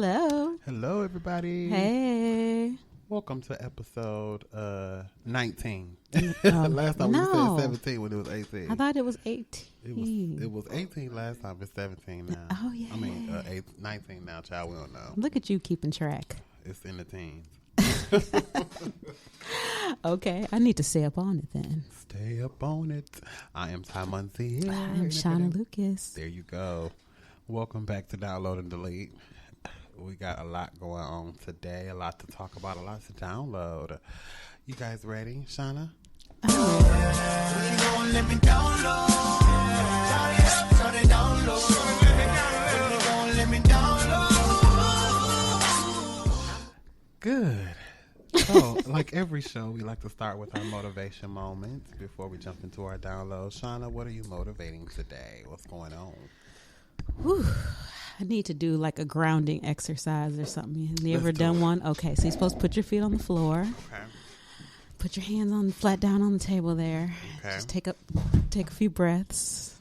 Hello. Hello, everybody. Hey. Welcome to episode 19. Last time we said 17 when it was 18. I thought it was 18. It was 18 last time. It's 17 now. Oh, yeah. I mean, 19 now, child. We don't know. Look at you keeping track. It's in the teens. Okay. I need to stay up on it then. Stay up on it. I am Ty Muncie. I'm Shauna Lucas. There you go. Welcome back to Download and Delete. We got a lot going on today, a lot to talk about, a lot to download. You guys ready, Shauna? Good. So, like every show, we like to start with our motivation moments before we jump into our download. Shauna, what are you motivating today? What's going on? Whew. I need to do like a grounding exercise or something. Have you ever Let's do done it. one? Okay, so you're supposed to put your feet on the floor. Okay. Put your hands on flat down on the table there. Okay. Just take a few breaths.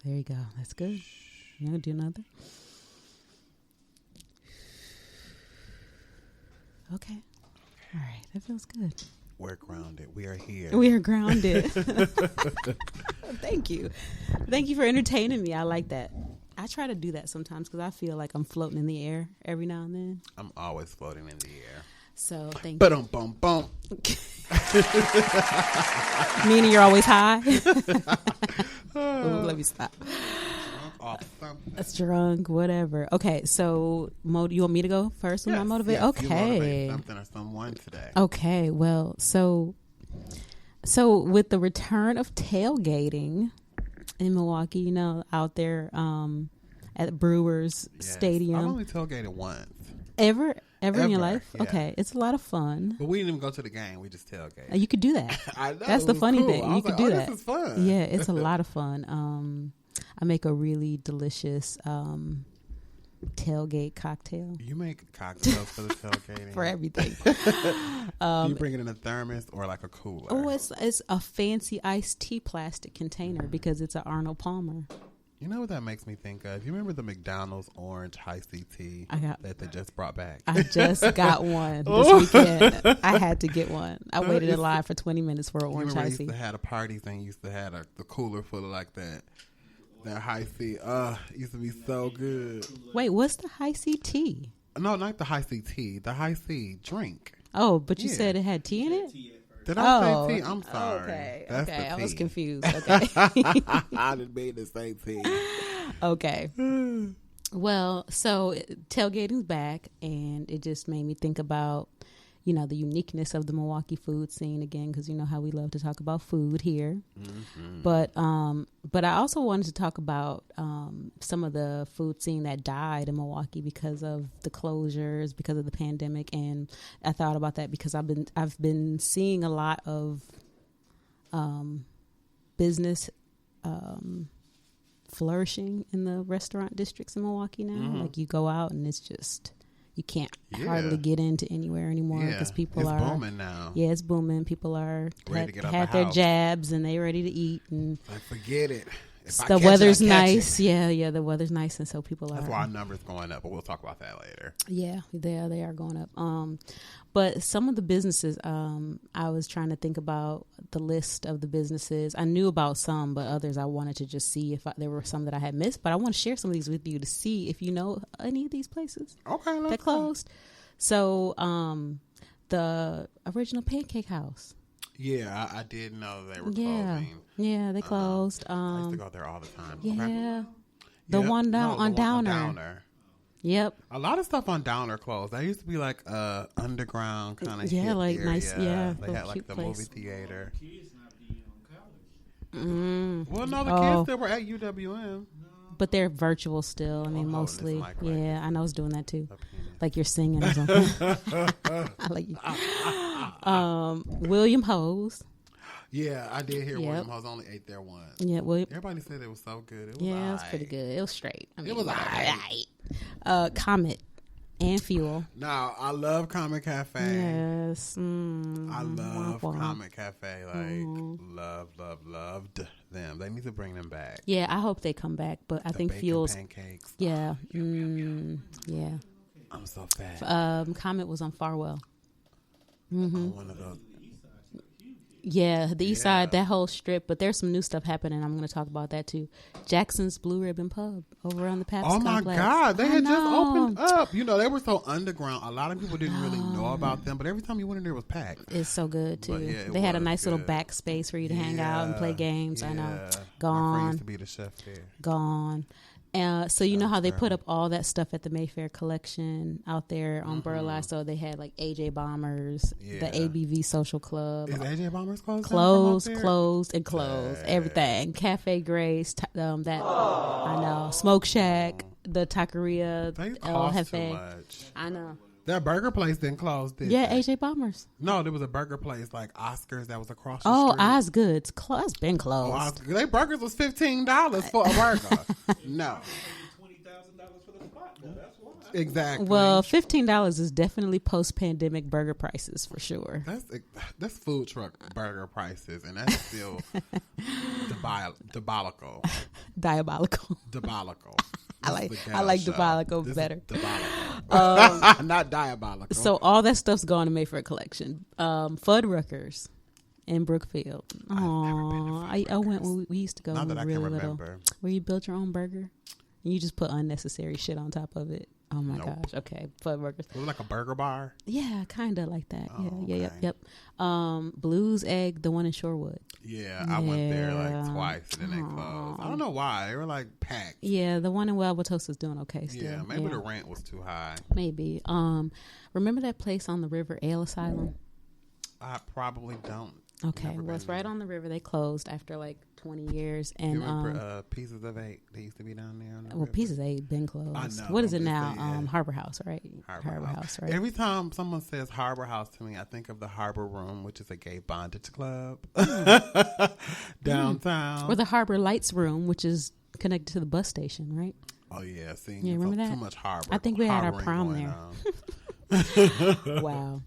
There you go. That's good. You want to do another? Okay. All right. That feels good. We're grounded. We are here. We are grounded. Thank you. Thank you for entertaining me. I like that. I try to do that sometimes because I feel like I'm floating in the air every now and then. I'm always floating in the air. So thank you. Ba-dum-bum-bum. Meaning you're always high? Ooh, let me stop. That's drunk, whatever. Okay, so you want me to go first with my motivation? Yes, Okay. you motivate something or someone today. Okay, well, so with the return of tailgating in Milwaukee, you know, out there at Brewers Yes. Stadium. I've only tailgated once. Ever in your life? Yeah. Okay, it's a lot of fun. But we didn't even go to the game. We just tailgated. You could do that. I know. That's the it was funny cool. thing. I You was could like, do oh, that. This is fun. Yeah, it's a lot of fun. I make a really delicious tailgate cocktail You make cocktails for the tailgating? for everything. Do you bring it in a thermos or like a cooler? Oh, it's a fancy iced tea plastic container because it's an Arnold Palmer. You know what that makes me think of? You remember the McDonald's orange high C tea that they just brought back? I just got one this weekend. I had to get one. I waited in line for 20 minutes for an orange high You C. used to have a parties and you used to have the cooler full of like that high C. It used to be so good. Wait, what's the high C tea? No, not the high C tea. The high C drink. Oh, but you Yeah. said it had tea in it? Did I say tea? I'm sorry. Okay. That's Okay. the I was tea. confused. Okay. I didn't mean to say tea. Okay. Well, so tailgating's back, and it just made me think about, you know, the uniqueness of the Milwaukee food scene again, because you know how we love to talk about food here. Mm-hmm. But I also wanted to talk about some of the food scene that died in Milwaukee because of the closures, because of the pandemic, and I thought about that because I've been seeing a lot of business flourishing in the restaurant districts in Milwaukee now. Mm-hmm. Like you go out and it's just you can't Yeah. hardly get into anywhere anymore because people it's are booming now. Yeah, it's booming. People are Ready to get out had the their house. jabs and they ready to eat and Like, forget it. If I the catch it, weather's I catch nice. it. Yeah, the weather's nice and so people That's are why our number's going up, but we'll talk about that later. Yeah, they are going up. But some of the businesses, I was trying to think about the list of the businesses. I knew about some, but others I wanted to just see if there were some that I had missed. But I want to share some of these with you to see if you know any of these places Okay, let's that closed. So the original Pancake House. Yeah, I did know they were Yeah, closing. yeah, they closed. I used to go there all the time. Yeah, Okay. the Yep. one No, the on one Downer. Yep. A lot of stuff on Downer closed. That used to be like underground kind of like nice, area. yeah, They little had like cute the place. movie theater. Kids not being on college. Well, no, the Oh. kids that were at UWM. But they're virtual still. I mean, Oh, mostly. this mic right Yeah, I know I was doing that too. Up here. Like you're singing or something. I like you. William Hose. Yeah, I did hear Yep. William Hose only ate there once. Yeah, William. Everybody said it was so good. It was Yeah, it was aight. pretty good. It was straight. I mean, was alright. Comet. and fuel. Now, I love Comic Cafe. Yes. I love Comic Cafe. Like, loved them. They need to bring them back. Yeah, I hope they come back, but I think bacon fuel's. pancakes. Yeah. Yeah. Yeah. I'm so fat. Comet was on Farwell. On one of those. Yeah, the east Yeah. side, that whole strip. But there's some new stuff happening. I'm going to talk about that too. Jackson's Blue Ribbon Pub over on the Pabst Oh my Complex. God, they I had just know. opened up. You know, they were so underground. A lot of people didn't really know about them, but every time you went in there, it was packed. It's so good too. But yeah, it They had a was nice little good. back space for you to hang out and play games. I know. My friend Gone. used to be the chef there. Gone. So you know how they That's put up all that stuff at the Mayfair collection out there on Burleigh. So they had like AJ Bombers, Yeah. the ABV Social Club, Is AJ Bombers closed? closed, everything. Cafe Grace, that I know, Smoke Shack, the Taqueria, They El cost too Jefe. much. I know. That burger place didn't close, did Yeah, they? AJ Bombers. No, there was a burger place like Oscars that was across the Oh, street. Osgood's. It's been Oh, closed. Oscar. They burgers was $15 for a burger. No, $20,000 for the spot. Now, that's why. exactly. Well, $15 is definitely post-pandemic burger prices for sure. That's food truck burger prices, and that's still diabolical. Diabolical. I like This is the ghetto show. diabolical This is better. diabolical. Not diabolical. So all that stuff's gone to Mayfair Collection. Fuddruckers in Brookfield. Oh, I went when we used to go Not when that we I were can really little. remember. Where you built your own burger and you just put unnecessary shit on top of it. Oh my Nope. gosh. Okay, Fuddruckers. It was like a burger bar. Yeah, kind of like that. Oh, Yeah, okay. yep. Blues Egg, the one in Shorewood. Yeah, I went there like Yeah. twice, and then they closed. I don't know why. They were like packed. Yeah, the one in Wauwatosa is doing okay still. Yeah, maybe the rent was too high. Maybe. Remember that place on the river, Ale Asylum? I probably don't. Okay, Never well, it's been right there. on the river. They closed after like 20 years. You And remember Pieces of Eight? They used to be down there. On the well, river? Pieces 8 been closed. I know, What is it I'm just now? saying. Harbor House, right? Harbor House, right? Every time someone says Harbor House to me, I think of the Harbor Room, which is a gay bondage club downtown. Or the Harbor Lights Room, which is connected to the bus station, right? Oh yeah, see, Yeah, remember too that? much harbor. I think we had our harboring prom going there. on.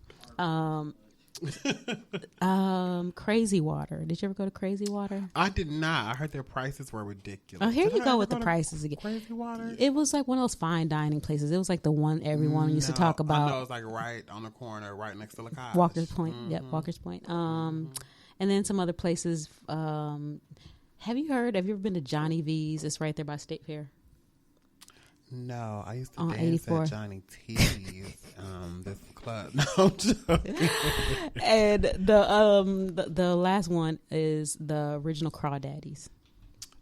Wow. Crazy Water. Did you ever go to Crazy Water? I did not. I heard their prices were ridiculous. Oh, here Did you I go ever with the to prices again. Crazy Water. It was like one of those fine dining places. It was like the one everyone used to No, talk I know about. it's like right on the corner, right next to the college. Walker's Point. Yep, Walker's Point. And then some other places. Have you ever been to Johnny V's? It's right there by State Fair. No, I used to On dance 84. at Johnny T's. This club. No, I'm joking. And the last one is the original Crawdaddies.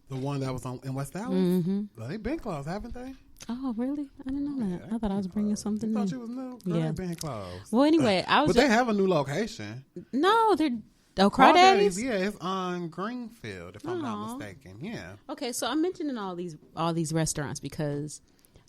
The one that was in West Dallas. Well, they've been closed, haven't they? Oh, really? I didn't know that. I thought I was bringing something You thought new. you was new? Girl, Yeah. they've been closed. Well, anyway, I was But they have a new location. no, they're Crawdaddies. Crawdaddies, yeah, it's on Greenfield, if I'm Aw. not mistaken. Yeah. Okay, so I'm mentioning all these restaurants because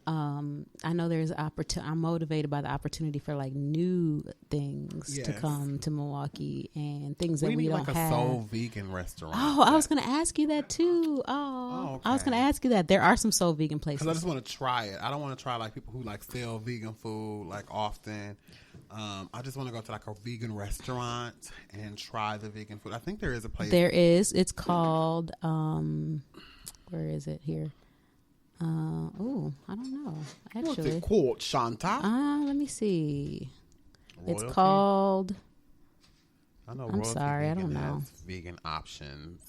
I know there's I'm motivated by the opportunity for like new things to Yes. come to Milwaukee and things that We we need don't like a have. soul vegan restaurant. Oh, I was going to ask you that too. Oh, I was okay. going to ask you that. There are some soul vegan Because I places. just want to try it. I don't want to try like people who like sell vegan food like often. I just want to go to like a vegan restaurant and try the vegan food. I think there is a place. There is. It's called. Where is it here? Oh, I don't know. What's Actually, it called, Shanta? let me see. Royalty? It's called. I know I'm Royalty sorry, I Vegan don't know. has vegan options.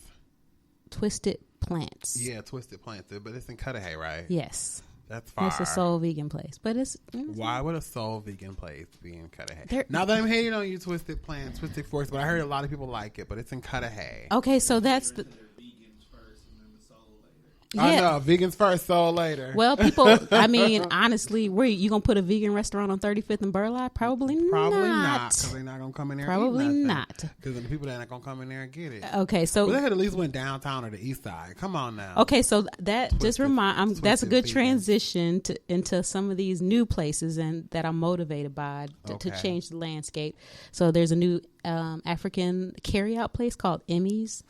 Twisted Plants. Yeah, Twisted Plants, but it's in Cudahy, right? Yes. That's far. It's a soul vegan place, but it's Why would a soul vegan place be in Cudahy? There- Now that I'm hating on you, Twisted Plants, Twisted Forest, but I heard a lot of people like it, but it's in Cudahy. okay. So that's the They're vegans first and then the soul later. I know, vegans first, soul later. Well, people. I mean, honestly, where you gonna put a vegan restaurant on 35th and Burleigh? Probably Probably not, not. because they're not going to come in there Probably and eat not. Because the people that are not going to come in there and get it. Okay, Well, they so had at least went downtown or the east side. Come on now. okay, so that just Twisted- that's a twisted good vegan. transition into some of these new places and that I'm motivated by to Okay. change the landscape. So there's a new African carryout place called Emmy's.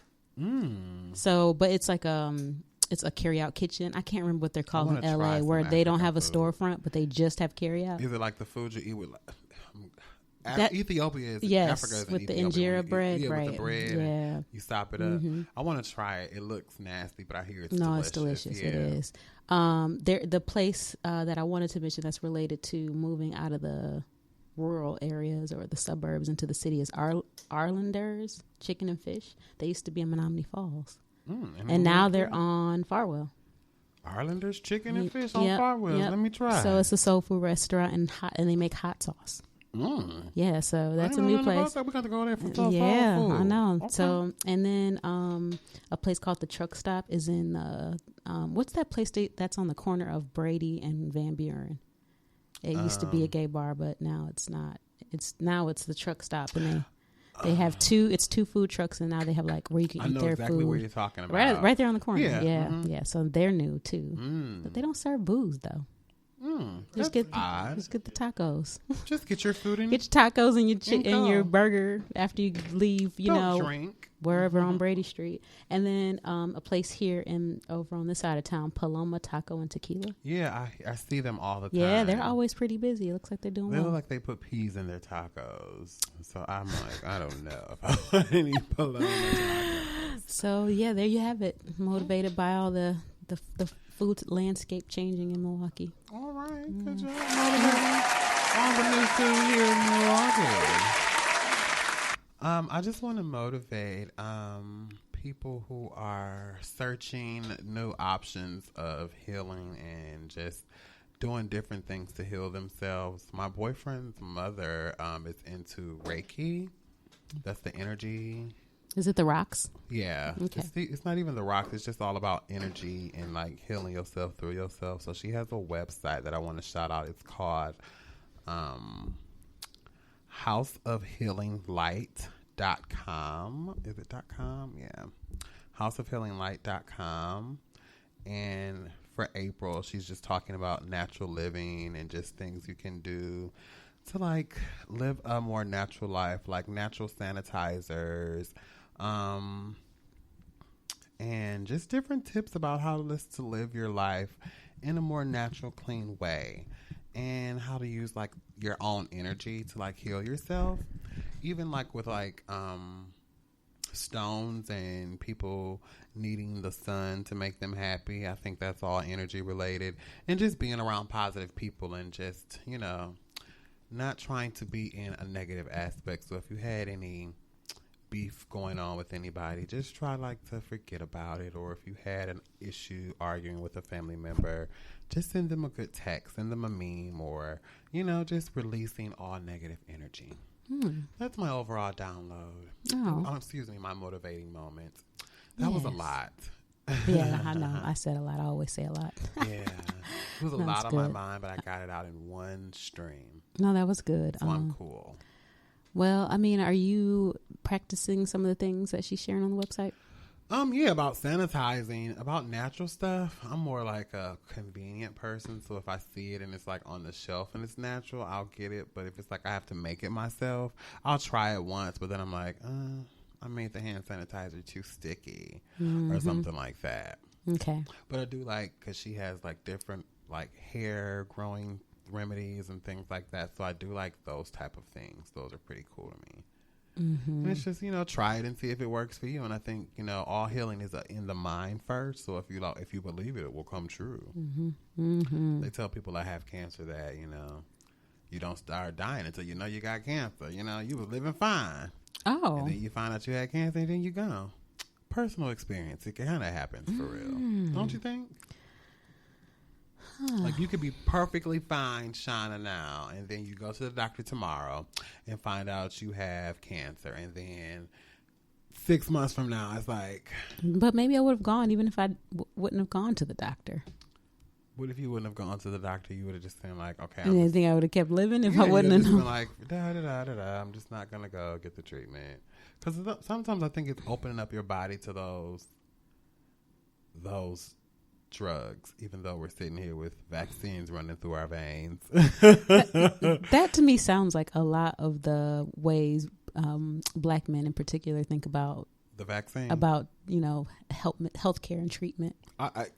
So, but it's like it's a carry out kitchen. I can't remember what they're called in wanna try LA, some where they don't have a African food. storefront, but they just have carry out. Is it like the food you eat with? That- Ethiopia is Yes, Africa is with the Ethiopia. When injera you bread, eat, right? with the bread. Yeah. You stop it up. I want to try it. It looks nasty, but I hear it's No, delicious. it's delicious. Yeah. It is. The place that I wanted to mention that's related to moving out of the rural areas or the suburbs into the city is Arlender's Chicken and Fish. They used to be in Menominee Falls, and now they're on Farwell. Arlender's Chicken and Fish on Yep, Farwell. yep. Let me try. So it's a soul food restaurant and they make hot sauce. Yeah, so that's a new place. We got to go there for soul Yeah, food. I know. Okay. So, and then a place called the Truck Stop is in what's that place that's on the corner of Brady and Van Buren? It used to be a gay bar, but now it's not. It's the Truck Stop, and they have two food trucks, and now they have like where you can I eat know their exactly food. where you're talking about. Right there on the corner. Yeah, Yeah. So they're new too, but they don't serve booze though. That's Just odd. get the tacos. Just get your food and Get your tacos and And and your go. burger after you leave. don't drink. Wherever on Brady Street, and then a place here over on this side of town, Paloma Taco and Tequila. Yeah, I see them all the time. Yeah, they're always pretty busy. It looks like they're doing They well. look like they put peas in their tacos. So I'm like, I don't know if I want any Paloma tacos. So yeah, there you have it. Motivated by all the food landscape changing in Milwaukee. All right, good job. Motivating all the new food here in Milwaukee. I just want to motivate people who are searching new options of healing and just doing different things to heal themselves. My boyfriend's mother is into Reiki. That's the energy. Is it the rocks? Yeah. Okay. It's not even the rocks. It's just all about energy and like healing yourself through yourself. So she has a website that I want to shout out. It's called houseofhealinglight.com. Is it .com? Yeah. houseofhealinglight.com. And for April, she's just talking about natural living and just things you can do to like live a more natural life, like natural sanitizers, and just different tips about how to live your life in a more natural, clean way, and how to use like your own energy to like heal yourself, even like with like stones and people needing the sun to make them happy. I think that's all energy related, and just being around positive people and just, you know, not trying to be in a negative aspect. So if you had any beef going on with anybody, just try like to forget about it. Or if you had an issue arguing with a family member, just send them a good text, send them a meme, or, you know, just releasing all negative energy. That's my overall download. Oh. Excuse me, my motivating moment. That was a Yes. lot. Yeah, I know. I said a lot. I always say a lot. Yeah. It was a That's lot on my good. mind, but I got it out in one stream. No, that was good. So I'm cool. Well, I mean, are you practicing some of the things that she's sharing on the website? Yeah, about sanitizing, about natural stuff. I'm more like a convenient person. So if I see it and it's like on the shelf and it's natural, I'll get it. But if it's like I have to make it myself, I'll try it once. But then I'm like, I made the hand sanitizer too sticky or something like that. Okay. But I do like, because she has like different like hair growing remedies and things like that. So I do like those type of things. Those are pretty cool to me. And it's just, you know, try it and see if it works for you. And I think, you know, all healing is in the mind first. So if you believe it, it will come true. They tell people that have cancer that, you know, you don't start dying until you know you got cancer. You know, you was living fine. Oh. And then you find out you had cancer and then you go. Personal experience. It kind of happens for real. Don't you think? Like you could be perfectly fine, Shauna, now, and then you go to the doctor tomorrow and find out you have cancer, and then 6 months from now, it's like, But maybe I would have gone even if I wouldn't have gone to the doctor. what if you wouldn't have gone to the doctor? You would have just been like, okay, And I think I would have kept living if I wouldn't have just known. been like, I'm just not gonna go get the treatment, because sometimes I think it's opening up your body to those drugs, even though we're sitting here with vaccines running through our veins. That to me sounds like a lot of the ways Black men in particular think about The vaccine? about, healthcare and treatment.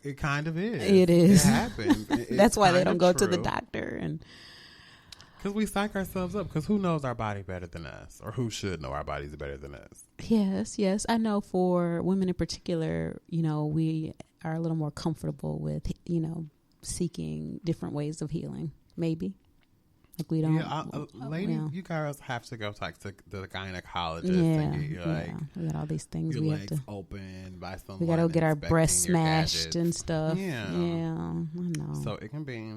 It kind of is. It is. It happens. That's why they kinda don't go to the true. doctor. And Because we psych ourselves up. Because who knows our body better than us? Or who should know our bodies better than us? yes, I know for women in particular, we are a little more comfortable with, seeking different ways of healing. Maybe. Like we don't. Lady, you girls have to go to the gynecologist Yeah, and get we got all these things your we have legs to. open by someone. We got to get our breasts inspecting your smashed gadgets. and stuff. Yeah. I know. So it can be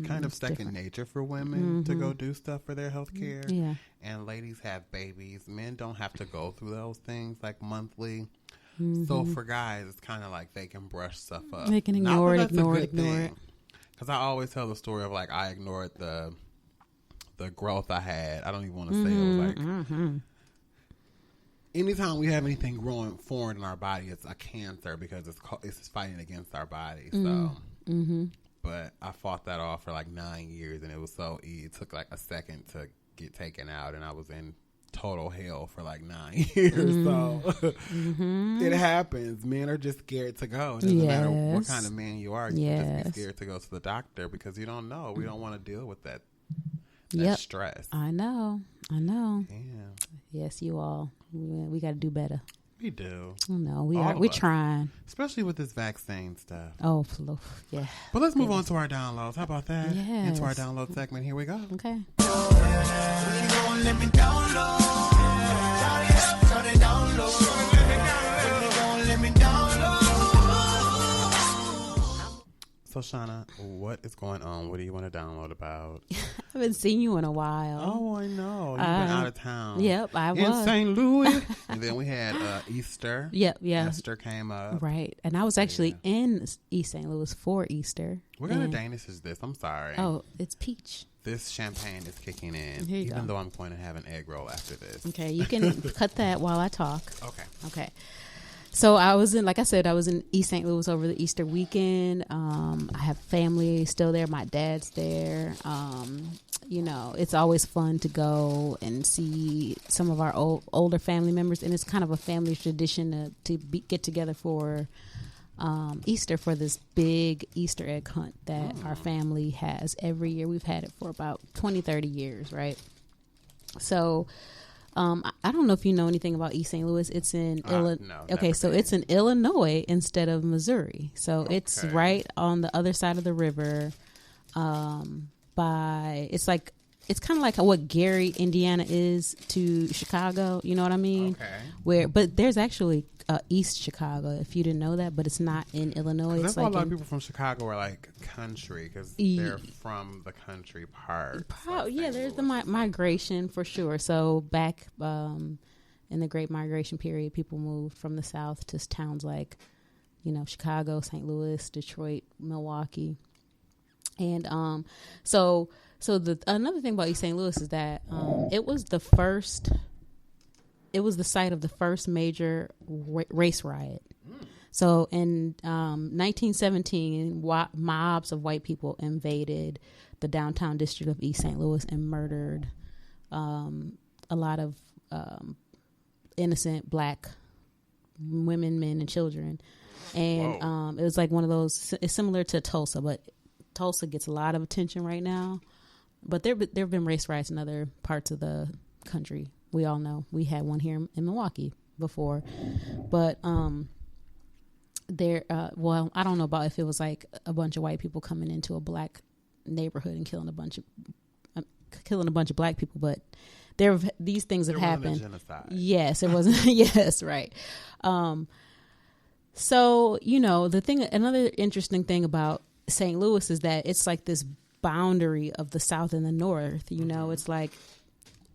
kind of It's second different. nature for women to go do stuff for their health care. Yeah. And ladies have babies. Men don't have to go through those things like monthly. Mm-hmm. So for guys, it's kind of like they can brush stuff up. They can ignore it. Because I always tell the story of like I ignored the growth I had. I don't even want to say it was like anytime we have anything growing foreign in our body, it's a cancer because it's fighting against our body. So, but I fought that off for like 9 years, and it was so easy. It took like a second to get taken out, and I was in total hell for like 9 years. So it happens. Men are just scared to go. It doesn't matter what kind of man you are. You can just be scared to go to the doctor because you don't know. We don't want to deal with that stress. I know. Yeah. Yes, you all. We got to do better. We do. I know. We're trying. Especially with this vaccine stuff. Oh, yeah. But let's move on to our downloads. How about that? Yes. Into our download segment. Here we go. Okay. So, Shauna, what is going on? What do you want to download about? I haven't seen you in a while. Oh, I know. You've been out of town. Yep, I was. In St. Louis. And then we had Easter. Yep, yeah. Easter came up. Right. And I was actually in East St. Louis for Easter. What kind of Danish is this? I'm sorry. Oh, it's peach. This champagne is kicking in. Here you even go. though I'm going to have an egg roll after this. Okay, you can cut that while I talk. Okay. So I was in East St. Louis over the Easter weekend. I have family still there. My dad's there. It's always fun to go and see some of our older family members, and it's kind of a family tradition to get together for Easter for this big Easter egg hunt that our family has every year. We've had it for about 20, 30 years, right? So I don't know if you know anything about East St. Louis. It's in Illinois. No, okay, so it's in Illinois instead of Missouri. So it's right on the other side of the river. It's kind of like what Gary, Indiana is to Chicago. You know what I mean? Okay. But there's actually East Chicago, if you didn't know that, but it's not in Illinois. That's It's why like a lot of people from Chicago are like country because they're from the country part. There's the migration for sure. So back in the Great Migration period, people moved from the South to towns like, Chicago, St. Louis, Detroit, Milwaukee, and so another thing about East St. Louis is that it was the site of the first major race riot. So in 1917, mobs of white people invaded the downtown district of East St. Louis and murdered a lot of innocent black women, men, and children. And it was like one of those. It's similar to Tulsa, but Tulsa gets a lot of attention right now. But there have been race riots in other parts of the country. We all know. We had one here in Milwaukee before. But I don't know about if it was like a bunch of white people coming into a black neighborhood and killing a bunch of black people, but these things have happened. Genocide. Yes, it wasn't. Yes, right. So, another interesting thing about St. Louis is that it's like this boundary of the South and the North. It's like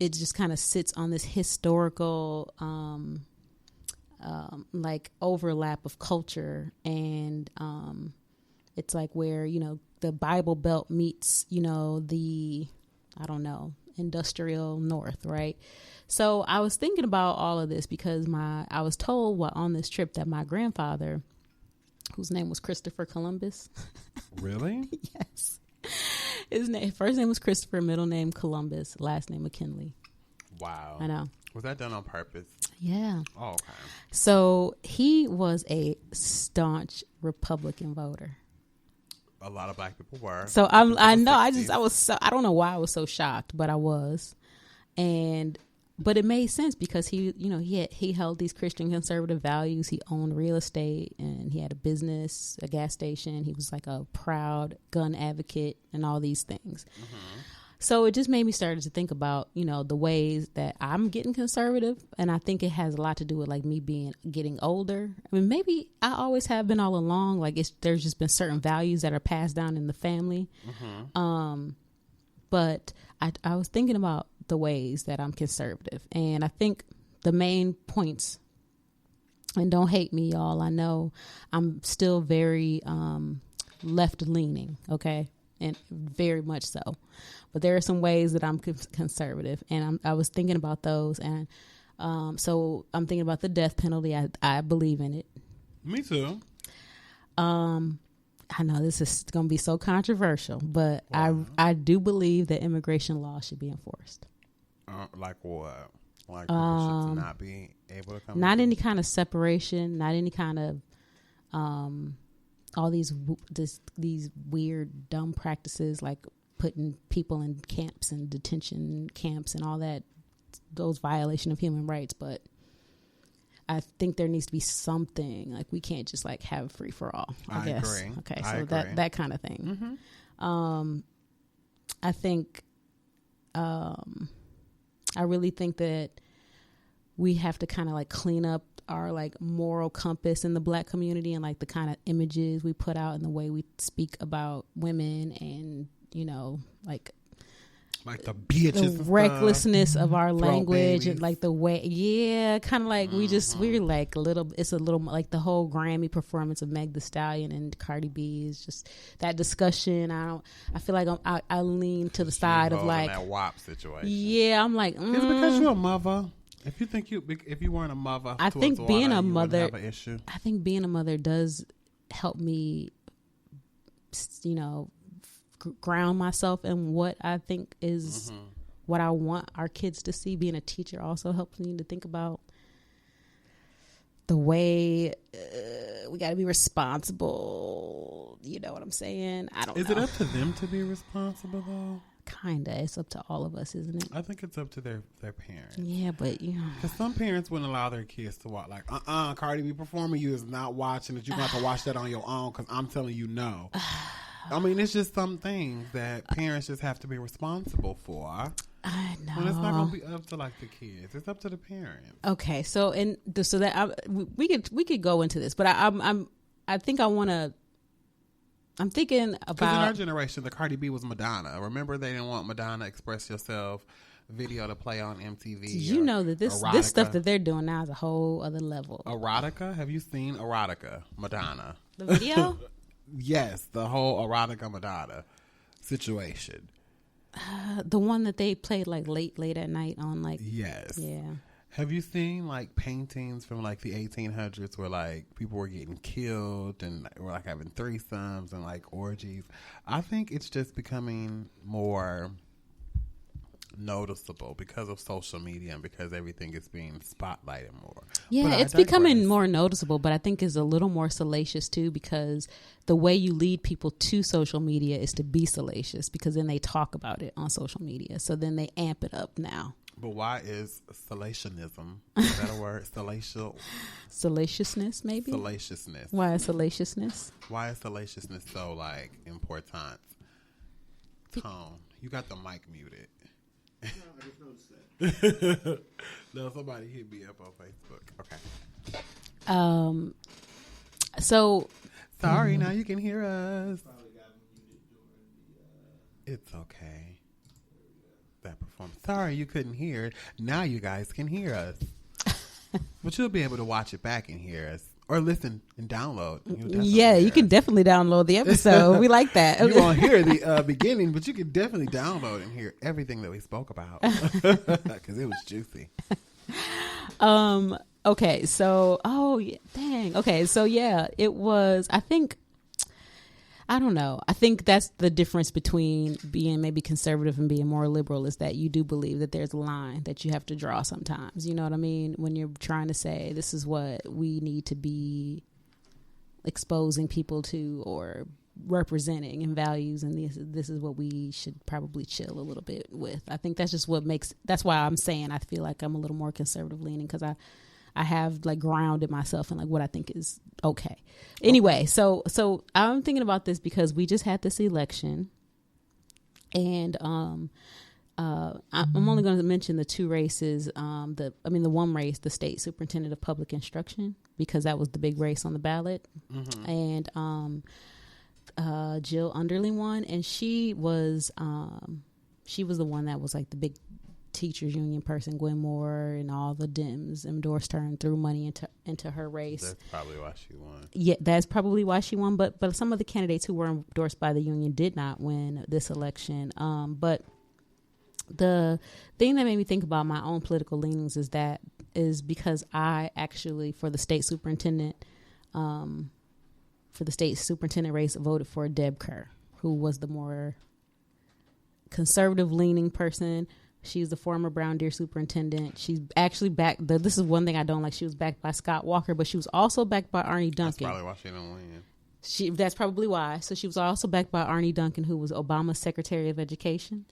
it just kind of sits on this historical like overlap of culture, and it's like where the Bible Belt meets the industrial North, right? So I was thinking about all of this because I was told on this trip that my grandfather, whose name was Christopher Columbus. Really? Yes. His first name was Christopher, middle name Columbus, last name McKinley. Wow. I know. Was that done on purpose? Yeah. Oh, okay. So he was a staunch Republican voter. A lot of black people were. So up until I the know, 60s. I don't know why I was so shocked, but I was. But it made sense because he held these Christian conservative values. He owned real estate and he had a business, a gas station. He was like a proud gun advocate and all these things. Mm-hmm. So it just made me start to think about, the ways that I'm getting conservative. And I think it has a lot to do with like me getting older. I mean, maybe I always have been all along. Like there's just been certain values that are passed down in the family. Mm-hmm. But I was thinking about the ways that I'm conservative. And I think the main points, and don't hate me, y'all, I know I'm still very left leaning. Okay. And very much so. But there are some ways that I'm conservative, and I was thinking about those. And so I'm thinking about the death penalty. I believe in it. Me too. I know this is going to be so controversial, but wow. I do believe that immigration law should be enforced. Like what? Like people should not be able to come? Not any kind of separation, not any kind of all these weird, dumb practices like putting people in camps and detention camps and all that, those violation of human rights. But I think there needs to be something, like we can't just like have free for all. I guess. Agree. Okay, I so agree. that kind of thing. Mm-hmm. I think, I really think that we have to kind of like clean up our like moral compass in the black community and like the kind of images we put out and the way we speak about women and like the bitches, the recklessness of our language babies. And like the way, kind of like we're like it's a little like the whole Grammy performance of Meg Thee Stallion and Cardi B is just that discussion. I feel like I lean to the side of like that WAP situation. Yeah, I'm like, it's because you're a mother. If you weren't a mother, I think being a mother, have an issue. I think being a mother does help me, ground myself in what I think is what I want our kids to see. Being a teacher also helps me to think about the way we got to be responsible. You know what I'm saying? I don't know. Is it up to them to be responsible though? Kinda. It's up to all of us, isn't it? I think it's up to their parents. Yeah, but because some parents wouldn't allow their kids to watch. Like, Cardi B performing, you is not watching it. You're going to have to watch that on your own because I'm telling you no. I mean, it's just some things that parents just have to be responsible for. I know. When it's not going to be up to like the kids, it's up to the parents. Okay, so we could go into this, but I think I want to. I'm thinking about, because in our generation, the Cardi B was Madonna. Remember, they didn't want Madonna Express Yourself video to play on MTV. You know that this stuff that they're doing now is a whole other level. Erotica? Have you seen Erotica, Madonna? The video? Yes, the whole Erotica Madonna situation. The one that they played like late at night on like. Yes. Yeah. Have you seen like paintings from like the 1800s where like people were getting killed and were like having threesomes and like orgies? I think it's just becoming more noticeable because of social media and because everything is being spotlighted more. Yeah, it's becoming more noticeable, but I think it's a little more salacious too, because the way you lead people to social media is to be salacious, because then they talk about it on social media. So then they amp it up now. But why is salationism? Is that a word? Salaciousness, maybe? Salaciousness. Why is salaciousness? Why is salaciousness so, like, important? Tone, you got the mic muted. No, I just noticed that. No, somebody hit me up on Facebook. Okay. So. Sorry, now you can hear us. Probably got muted during the. It's okay. That performance. Sorry you couldn't hear it. Now you guys can hear us. But you'll be able to watch it back and hear us. Or listen and download. Yeah, you can definitely download the episode. We like that. You won't hear the beginning, but you can definitely download and hear everything that we spoke about. Because it was juicy. Okay, so, dang. Okay, so yeah, it was, I think I don't know. I think that's the difference between being maybe conservative and being more liberal, is that you do believe that there's a line that you have to draw sometimes. You know what I mean? When you're trying to say this is what we need to be exposing people to or representing in values, and this is what we should probably chill a little bit with. I think that's just that's why I'm saying I feel like I'm a little more conservative leaning, because I have like grounded myself in like what I think is okay. Anyway, so I'm thinking about this because we just had this election, and I'm only going to mention the two races. The one race, the state superintendent of public instruction, because that was the big race on the ballot, and Jill Underling won, and she was the one that was like the big teachers union person. Gwen Moore and all the Dems endorsed her and threw money into her race. That's probably why she won. Yeah, that's probably why she won. But some of the candidates who were endorsed by the union did not win this election. But the thing that made me think about my own political leanings is because I actually, for the state superintendent race, voted for Deb Kerr, who was the more conservative leaning person. She's the former Brown Deer superintendent. She's actually backed. This is one thing I don't like. She was backed by Scott Walker, but she was also backed by Arnie Duncan. That's probably why she didn't win. That's probably why. So she was also backed by Arnie Duncan, who was Obama's Secretary of Education.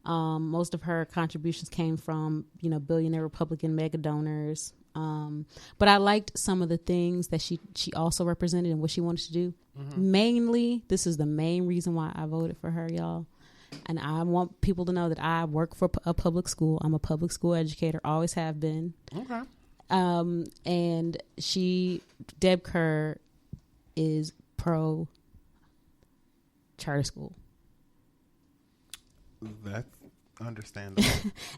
Most of her contributions came from, billionaire Republican mega donors. But I liked some of the things that she also represented and what she wanted to do. Mainly, this is the main reason why I voted for her, y'all. And I want people to know that I work for a public school. I'm a public school educator, always have been. Okay. And Deb Kerr, is pro charter school. That's understandable.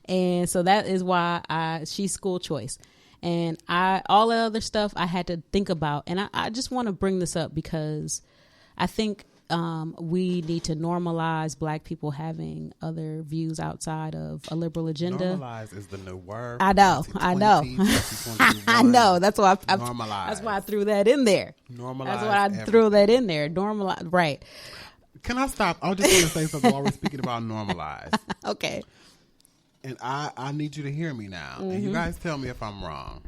And so that is why she's school choice. And all the other stuff I had to think about. And I just want to bring this up because I think we need to normalize Black people having other views outside of a liberal agenda. Normalize is the new word. I know. I know. That's why normalize. That's why I threw that in there. Normalize. That's why I threw that in there. Normalize. Right. Can I stop? I was just going to say something while we're speaking about normalize. Okay. And I need you to hear me now. And you guys tell me if I'm wrong.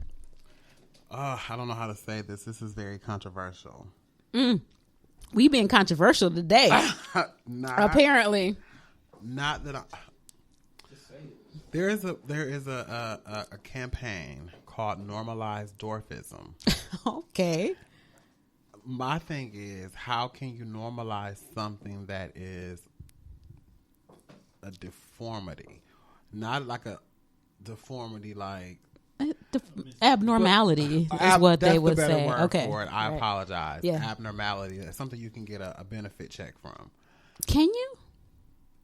I don't know how to say this. This is very controversial. We being controversial today. Apparently. Not that there is a campaign called Normalize Dwarfism. Okay. My thing is, how can you normalize something that is a deformity? Not like a deformity like abnormality is what they would say. Okay. For it. I apologize. Yeah. Abnormality. That's something you can get a benefit check from. Can you?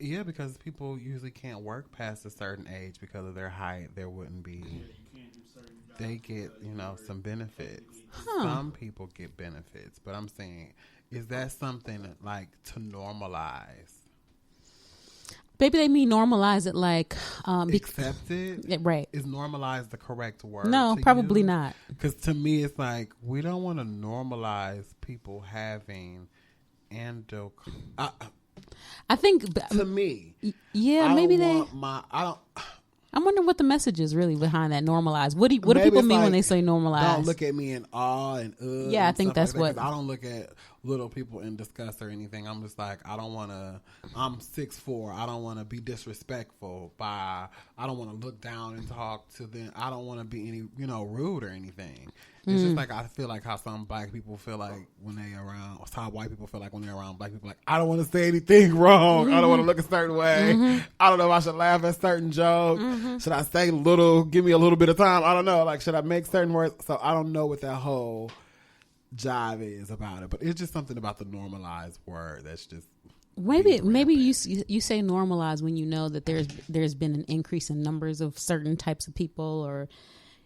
Yeah, because people usually can't work past a certain age because of their height. There wouldn't be. They get, some benefits. Some people get benefits, but I'm saying, is that something like to normalize? Maybe they mean normalize it like accept it. Yeah, right. Is normalize the correct word? No, probably not. Because to me, it's like we don't want to normalize people having I think to me, yeah, maybe they. I wonder what the message is really behind that normalize. What do people mean when they say normalize? Don't look at me in awe and yeah, I think that's what. I don't look at little people in disgust or anything. I'm just like, I don't want to. I'm 6'4". I don't want to be disrespectful I don't want to look down and talk to them. I don't want to be any rude or anything. It's just like I feel like how some Black people feel like when they around, or how white people feel like when they're around Black people. Like, I don't want to say anything wrong. I don't want to look a certain way. I don't know if I should laugh at certain jokes. Should I say give me a little bit of time? I don't know. Like, should I make certain words? So I don't know what that whole jive is about it. But it's just something about the normalized word that's just. Maybe you say normalize when you know that there's been an increase in numbers of certain types of people, or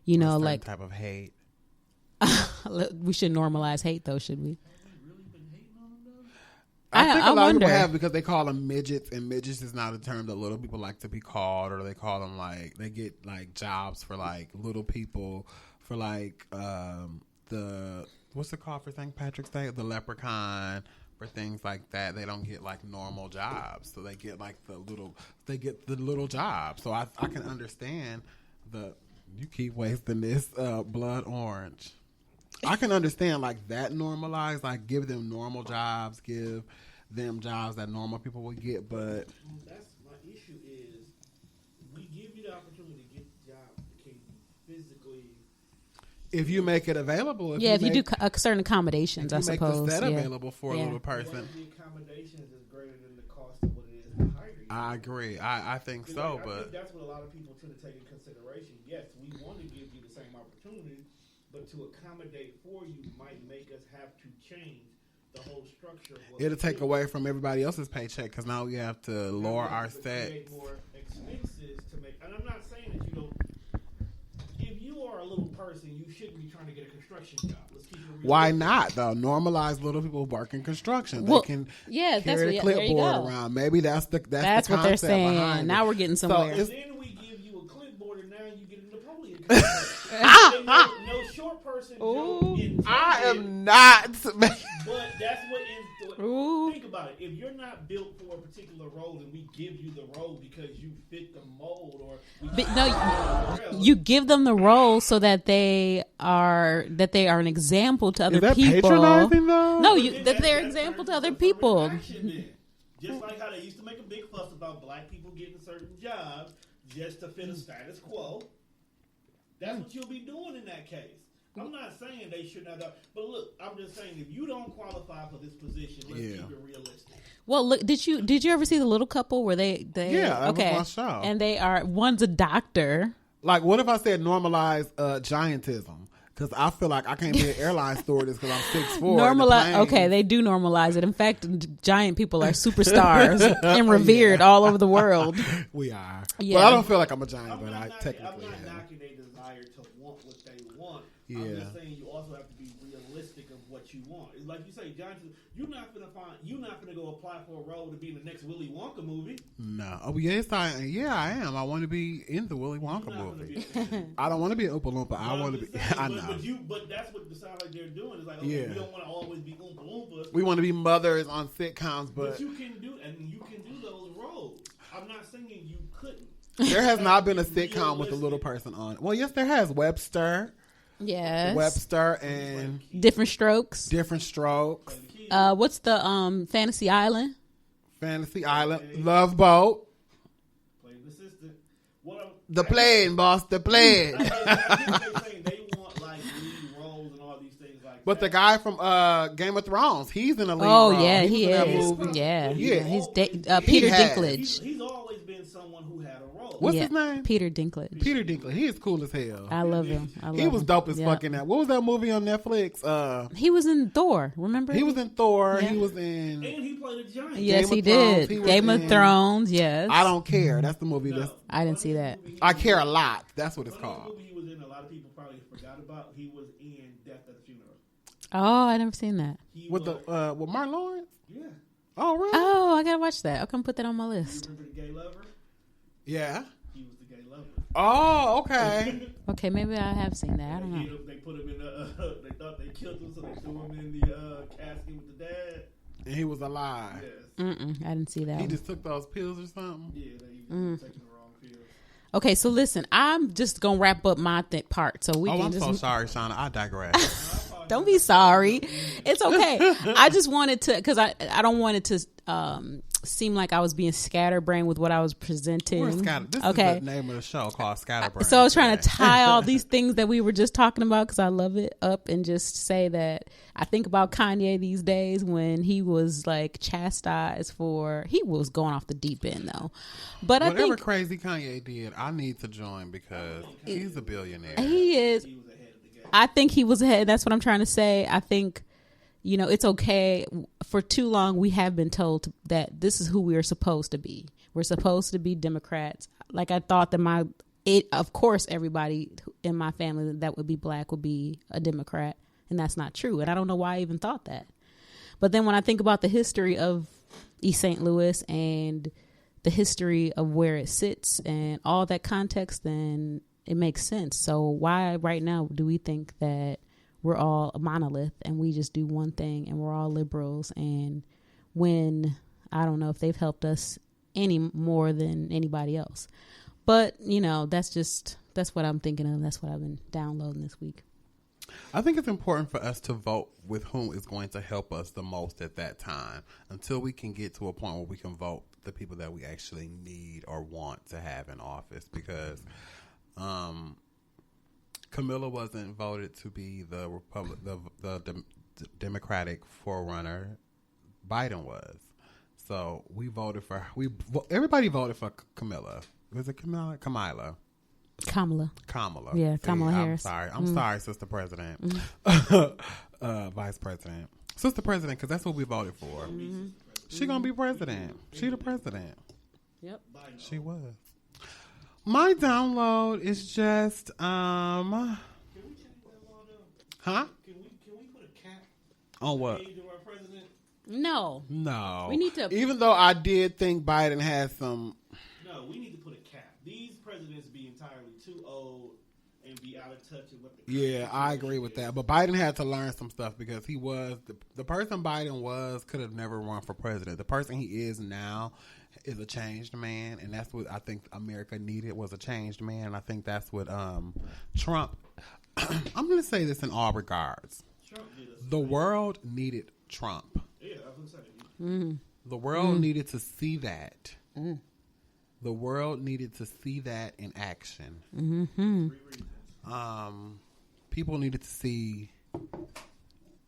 like type of hate. We should normalize hate, though, should we? I think a lot of people have, because they call them midgets, and midgets is not a term that little people like to be called, or they call them like they get like jobs for like little people for like the what's it called for St. Patrick's Day? The leprechaun for things like that. They don't get like normal jobs, so they get like the little jobs. So I can understand you keep wasting this blood orange. I can understand like that normalized, like give them normal jobs, give them jobs that normal people would get, but that's my issue is we give you the opportunity to get the job. Can you physically? if you make it available, if you do certain accommodations, I suppose. Make the set available for a little person. What if the accommodations is greater than the cost of what it is to hire you? I agree. I think so, I but think that's what a lot of people tend to take in consideration. Yes, we want to give you the same opportunity, but to accommodate for you might make us have to change the whole structure. Of what it'll take away from everybody else's paycheck because now we have to lower our sets. Create more expenses to make, and I'm not saying that you don't. If you are a little person, you shouldn't be trying to get a construction job. Let's keep it real. Why not though? Normalize little people working construction. Well, they can yeah, carry the there you clipboard go. around. Maybe that's the That's the what they're concept saying. behind Now it. we're getting somewhere. And then we give you a clipboard, and now you get a Napoleon. And no short person. Ooh. I am not. But that's what is. Ooh. Think about it. If you're not built for a particular role, and we give you the role because you fit the mold, or you give them the role so that they are an example to other Is that people. patronizing though? No, that they're an example to other people. Just like how they used to make a big fuss about black people getting certain jobs just to fit a status quo. That's what you'll be doing in that case. I'm not saying they should not, but look, I'm just saying if you don't qualify for this position, let's keep it realistic. Well, look, did you ever see The Little Couple where they that was my show. And one's a doctor. Like, what if I said normalize giantism? Because I feel like I can't be an airline stewardess because I'm 6'4". Normalize. Okay, they do normalize it. In fact, giant people are superstars and revered all over the world. We are. Yeah. But I don't feel like I'm a giant, but I technically I'm not am. knocking their desire to want what they want. Yeah. I'm just saying you also have to be realistic of what you want. It's like you say, John, you're not gonna go apply for a role to be in the next Willy Wonka movie. No. Oh yes, I am. I want to be in the Willy Wonka movie. I don't want to be an Oompa Loompa. I want to be. I know. But that's what it sounds like they're doing. It's like, okay, we don't want to always be Oompa Loompas. We want to be mothers on sitcoms, but you can do those roles. I'm not saying you couldn't. There has not been a sitcom with a little person on it. Well, yes, there has. Webster. Yes. Webster and Different Strokes. What's the Fantasy Island? Fantasy Island. Love Boat. Playing the assistant. The plane, boss. The plane. I get saying they want like lead roles and all these things like But that. the guy from Game of Thrones, he's in a lead Oh role. yeah, he is. movie. Yeah. He's Peter has. Dinklage. He's always been someone who had a role. What's his name? Peter Dinklage. Peter Dinklage. He is cool as hell. I love him. He was dope as fucking that. What was that movie on Netflix? He was in Thor. Remember? He was in Thor. Yeah. He was in. And he played a giant. Yes, he Game of Thrones. did. He was Game of in- Thrones. Yes. I Don't Care. That's the movie. I didn't see that. I Care a Lot. That's what it's Another called. movie he was in, a lot of people probably forgot about. He was in Death at the Funeral. Oh, I never seen that. With Martin Lawrence. Yeah. Oh really? Oh, I gotta watch that. I'll come put that on my list. Remember the gay lover? Yeah. He was the gay lover. Oh, okay. Okay, maybe I have seen that. I don't know. They put him in the. They thought they killed him, so they threw him in the casket with the dad. And he was alive. Yes. I didn't see that. He one. just took those pills or something. Yeah, they were taking the wrong pills. Okay, so listen, I'm just gonna wrap up my part so we can I'm just. so sorry, Shauna. I digress. Don't be sorry. It's okay. I just wanted to, because I don't want it to seem like I was being scatterbrained with what I was presenting. We're scatter. This Okay. is the name of the show called Scatterbrain. So I was trying to tie all these things that we were just talking about because I love it up and just say that I think about Kanye these days when he was like chastised he was going off the deep end though. But Whatever I think crazy Kanye did, I need to join because he's a billionaire. he is. He was ahead of the game. I think he was ahead. That's what I'm trying to say. I think, it's okay. For too long, we have been told that this is who we are supposed to be. We're supposed to be Democrats. Like I thought that of course, everybody in my family that would be black would be a Democrat. And that's not true. And I don't know why I even thought that. But then when I think about the history of East St. Louis and the history of where it sits and all that context, then it makes sense. So why right now do we think that we're all a monolith and we just do one thing and we're all liberals. And when I don't know if they've helped us any more than anybody else, but that's what I'm thinking of. That's what I've been downloading this week. I think it's important for us to vote with whom is going to help us the most at that time until we can get to a point where we can vote the people that we actually need or want to have in office, because Camilla wasn't voted to be the Democratic forerunner. Biden was. So we voted for everybody voted for Camilla. Was it Camilla? Kamala. Yeah, Kamala Harris. I'm sorry, Sister President. Vice President. Sister President, because that's what we voted for. Mm-hmm. She gonna be president. She the president. Yep. She was. My download is just Can we change that law though? Huh? Can we put a cap On what? age of our president? No. No. We need to. Even though I did think Biden had some. No, we need to put a cap. These presidents be entirely too old and be out of touch with what the Yeah, I agree with that. But Biden had to learn some stuff because he was the person Biden was could have never run for president. The person he is now is a changed man, and that's what I think America needed, was a changed man. And I think that's what Trump. I'm going to say this in all regards. Trump did us. The world needed Trump. Yeah, I was going to say. The world needed to see that. The world needed to see that in action. People needed to see.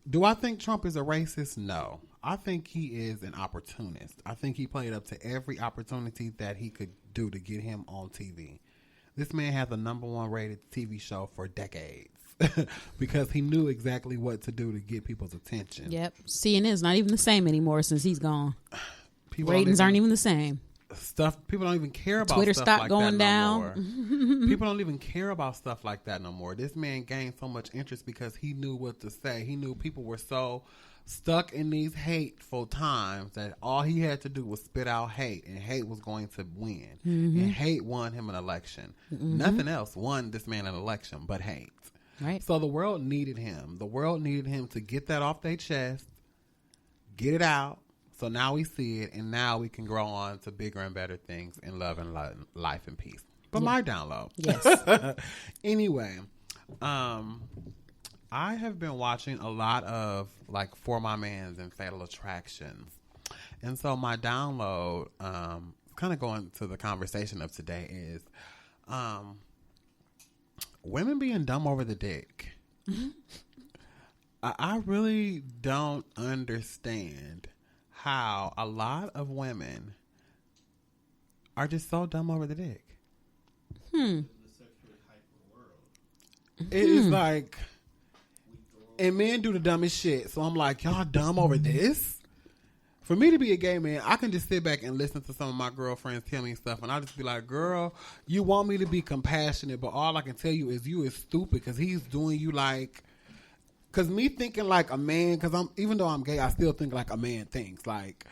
Do I think Trump is a racist? No. I think he is an opportunist. I think he played up to every opportunity that he could do to get him on TV. This man had the #1 rated TV show for decades because he knew exactly what to do to get people's attention. Yep. CNN's not even the same anymore since he's gone. People Ratings aren't even the same. People don't even care about Twitter stuff stopped like going that down. No more. People don't even care about stuff like that no more. This man gained so much interest because he knew what to say. He knew people were so stuck in these hateful times that all he had to do was spit out hate, and hate was going to win. And hate won him an election. Nothing else won this man an election but hate. Right. So the world needed him. The world needed him to get that off their chest, get it out. So now we see it, and now we can grow on to bigger and better things in love and life and peace. But my download. Yes. Anyway, I have been watching a lot of like For My Mans and Fatal Attractions. And so my download, kind of going to the conversation of today, is women being dumb over the dick. I really don't understand how a lot of women are just so dumb over the dick. It is like, and men do the dumbest shit. So I'm like, y'all dumb over this? For me to be a gay man, I can just sit back and listen to some of my girlfriends tell me stuff, and I'll just be like, girl, you want me to be compassionate, but all I can tell you is you is stupid because he's doing you like. Because me thinking like a man, because even though I'm gay, I still think like a man thinks. Like,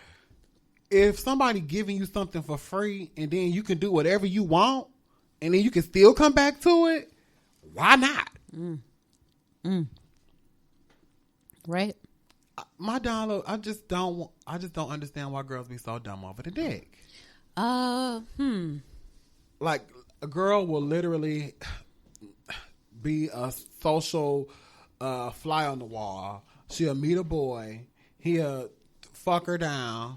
if somebody giving you something for free and then you can do whatever you want and then you can still come back to it, why not? Right. My download, I just don't understand why girls be so dumb over the dick. Like, a girl will literally be a social fly on the wall. She'll meet a boy. He'll fuck her down,